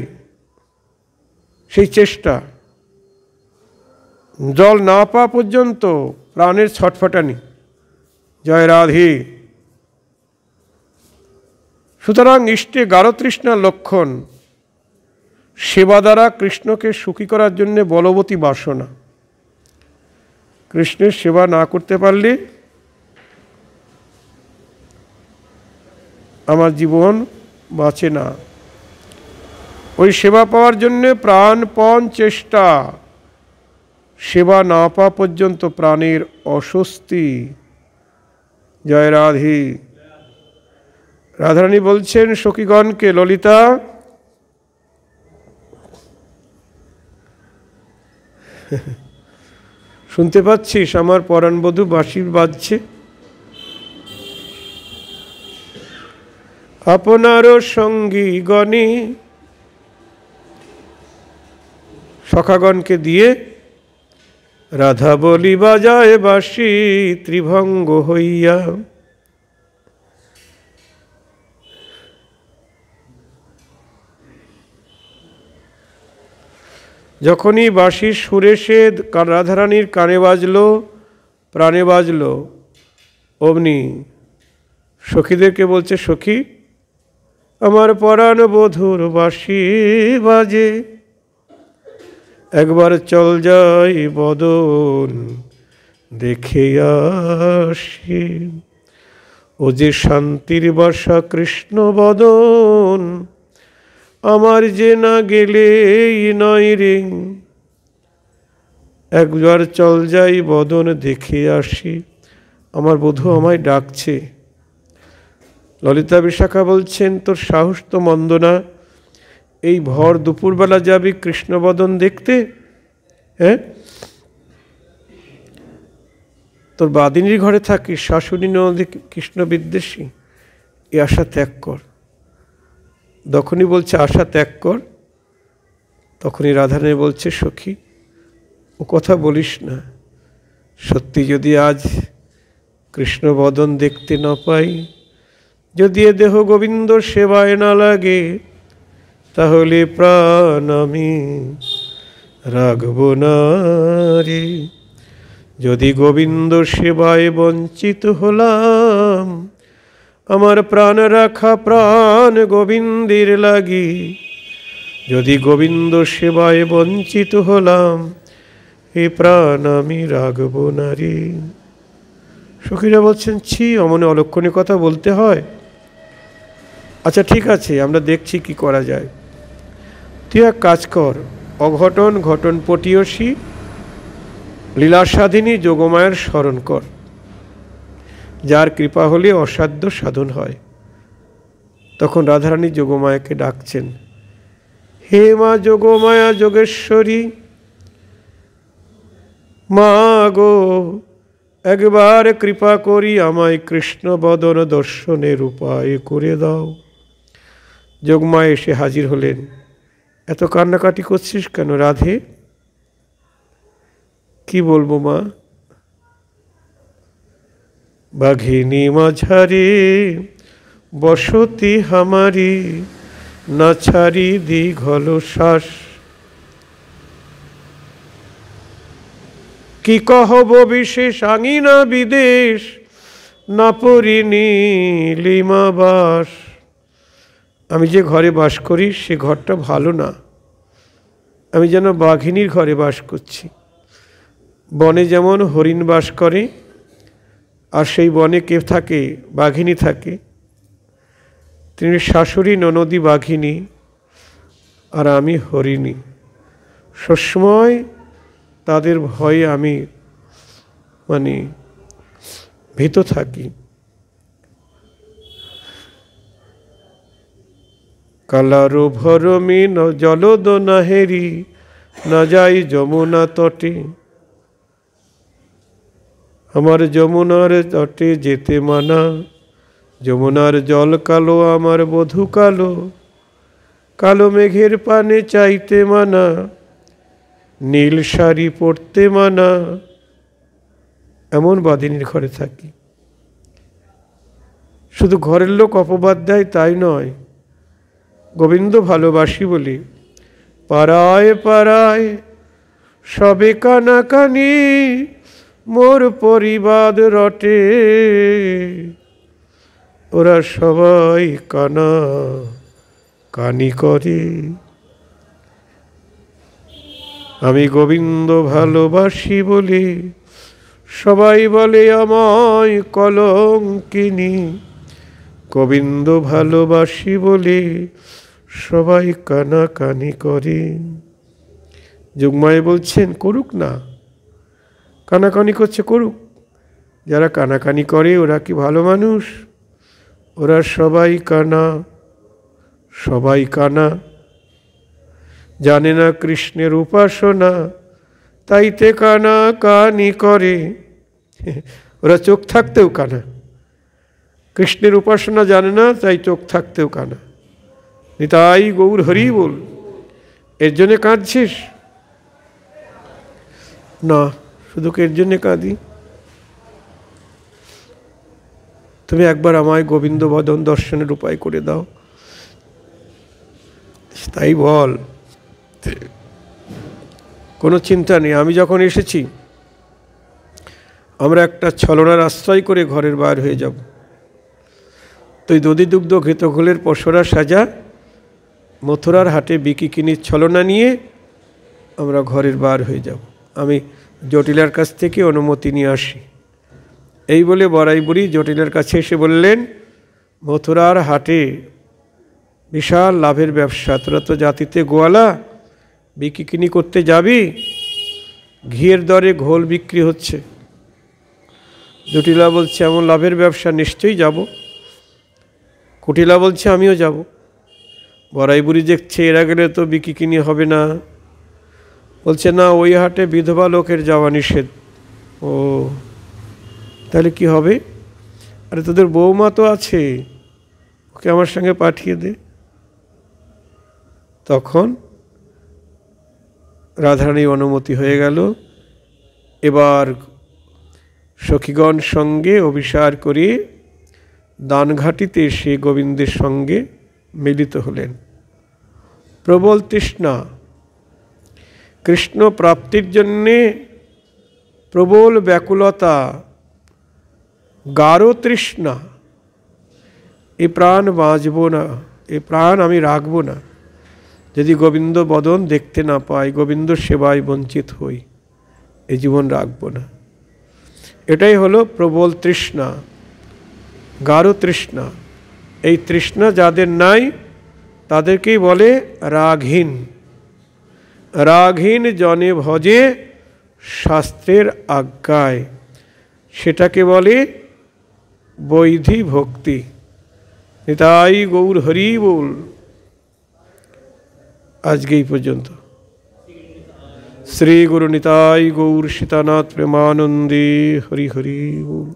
সেই চেষ্টা, জল না পাওয়া পর্যন্ত প্রাণের ছটফটানি। জয় রাধে। সুতরাং ইষ্টে গাঢ় তৃষ্ণার লক্ষণ সেবা দ্বারা কৃষ্ণকে সুখী করার জন্য বলবতী বাসনা। কৃষ্ণের সেবা না করতে পারলে আমার জীবন বাঁচে না। ওই সেবা পাওয়ার জন্য প্রাণপণ চেষ্টা, সেবা না পাওয়া পর্যন্ত প্রাণের অস্বস্তি। জয় রাধে। রাধারানী বলছেন সখীগণকে, ললিতা শুনতে পাচ্ছিস আমার পরাণবধূ বাঁশি বাজছে? আপনারও সঙ্গী গণে, সখাগণকে দিয়ে রাধা বলি বাজায় বাঁশি ত্রিভঙ্গ হইয়া। যখনই বাঁশির সুরে সে রাধারানীর কানে বাজলো, প্রাণে বাজলো, অমনি সখীদেরকে বলছে, সখী আমার পরাণ বধূর বাঁশি বাজে, একবার চল যাই বদন দেখে আসি। ও যে শান্তির বাসা কৃষ্ণ বদন, আমার যে না গেলেই নয় রে, একবার চল যাই বদন দেখে আসি। আমার বধূ আমায় ডাকছে। ললিতা বিশাখা বলছেন, তোর সাহস তো মন্দ না, এই ভর দুপুরবেলা যাবি কৃষ্ণবদন দেখতে? হ্যাঁ, তোর বাদিনীর ঘরে থাকিস, শাশুড়ি নদী কৃষ্ণ বিদ্বেষী, এ আশা ত্যাগ কর। যখনই বলছে আশা ত্যাগ কর, তখনই রাধারানী বলছে, সখী ও কথা বলিস না, সত্যি যদি আজ কৃষ্ণবদন দেখতে না পাই, যদি এ দেহ গোবিন্দ সেবায় না লাগে, তাহলে প্রাণ আমি রাখব না রে। যদি গোবিন্দ সেবায় বঞ্চিত হলাম, আমার প্রাণ রাখা প্রাণ গোবিন্দের লাগি। যদি গোবিন্দ সেবায় বঞ্চিত হলাম, এ প্রাণ আমি রাখব না রে। সখীরা বলছেন, ছি, অমনে অলক্ষণীয় কথা বলতে হয়? আচ্ছা ঠিক আছে, আমরা দেখছি কি করা যায়। তুই এক কাজ কর, অঘটন ঘটন পটীয়সী লীলাসাধিনী যোগমায়ার স্মরণ কর, যার কৃপা হলে অসাধ্য সাধন হয়। তখন রাধারানী যোগমায়াকে ডাকছেন, হে মা যোগমায়া যোগেশ্বরী, মা গো একবার কৃপা করি আমায় কৃষ্ণ বদন দর্শনের উপায় করে দাও। যোগমায়া এসে হাজির হলেন। এত কান্নাকাটি করছিস কেন রাধে? কি বলবো মা? বাঘিনী মাঝারে বসতি হামারি, না ছাড়ি দীঘল শ্বাস। কি কহব বিশেষ আঙিনা বিদেশ, না পরিনি লিমাবাস। আমি যে ঘরে বাস করি সে ঘরটা ভালো না, আমি যেন বাঘিনীর ঘরে বাস করছি। বনে যেমন হরিণ বাস করে, আর সেই বনে কে থাকে? বাঘিনী থাকে। তিনি শাশুড়ি ননদী বাঘিনী, আর আমি হরিণী। সবসময় তাদের ভয়ে আমি ভীত থাকি। কালারো ভরমি জলদ নাহেরি, না যাই যমুনা তটে, আমার যমুনার তটে যেতে মানা, যমুনার জল কালো আমার বধূ কালো, কালো মেঘের পানে চাইতে মানা, নীল শাড়ি পরতে মানা। এমন বাদিনীর ঘরে থাকি। শুধু ঘরের লোক অপবাদ দেয় তাই নয়, গোবিন্দ ভালোবাসি বলে পাড়ায় পাড়ায় সবে কানাকানি মোর পরিবাদ রটে, ওরা সবাই কানা কানি করে। আমি গোবিন্দ ভালোবাসি বলে সবাই বলে আমায় কলঙ্কিনী, গোবিন্দ ভালোবাসি বলে সবাই কানাকানি করে। যুগমায় বলছেন করুক না, কানাকানি করছে করুক, যারা কানাকানি করে ওরা কি ভালো মানুষ? ওরা সবাই কানা, সবাই কানা, জানে না কৃষ্ণের উপাসনা, তাইতে কানা কানি করে। ওরা চোখ থাকতেও কানা, কৃষ্ণের উপাসনা জানে না, তাই চোখ থাকতেও কানা। নিতাই গৌর হরি বল। এর জন্যে কাঁদছিস? না, শুধু এর জন্যে কাঁদি? তুমি একবার আমায় গোবিন্দ বদন দর্শনের উপায় করে দাও, তাই বল। কোনো চিন্তা নেই। আমি যখন এসেছি আমরা একটা ছলনার আশ্রয় করে ঘরের বার হয়ে যাব। তুই দধি দুগ্ধ ঘৃত ঘোলের পশরা সাজা, মথুরার হাটে বিকিকিনির ছলনা নিয়ে আমরা ঘরের বার হয়ে যাব। আমি জটিলার কাছ থেকে অনুমতি নিয়ে আসি। এই বলে বড়াই বুড়ি জটিলার কাছে এসে বললেন, মথুরার হাটে বিশাল লাভের ব্যবসা, তোরা তো জাতিতে গোয়ালা, বিকিকিনি করতে যাবি? ঘিয়ের দরে ঘোল বিক্রি হচ্ছে। জটিলা বলছে এমন লাভের ব্যবসা, নিশ্চয়ই যাব। কুটিলা বলছে আমিও যাব। বড়াই বুড়ি দেখছে এরা গেলে তো বিকিকিনি হবে না, বলছে না, ওই হাটে বিধবা লোকের যাওয়া নিষেধ। ও, তাহলে কি হবে? আরে তোদের বৌমা তো আছে, ওকে আমার সঙ্গে পাঠিয়ে দে। তখন রাধারানী অনুমতি হয়ে গেল। এবার সখীগণ সঙ্গে অভিসার করে দানঘাটিতে এসে গোবিন্দের সঙ্গে মিলিত হলেন। প্রবল তৃষ্ণা, কৃষ্ণ প্রাপ্তির জন্যে প্রবল ব্যাকুলতা, গাঢ় তৃষ্ণা। এ প্রাণ বাঁচব না, এ প্রাণ আমি রাখব না যদি গোবিন্দ বদন দেখতে না পাই, গোবিন্দ সেবায় বঞ্চিত হই, এ জীবন রাখব না। এটাই হলো প্রবল তৃষ্ণা, গাঢ় তৃষ্ণা। এই তৃষ্ণা যাদের নাই তাদেরকেই বলে রাগহীন। রাগহীন জনে ভজে শাস্ত্রের আজ্ঞায়, সেটাকে বলে বৈধি ভক্তি। নিতাই গৌর হরি বল। আজকে এই পর্যন্ত। শ্রী গুরু নিতাই গৌর সীতানাথ প্রেমানন্দে হরি হরি বল।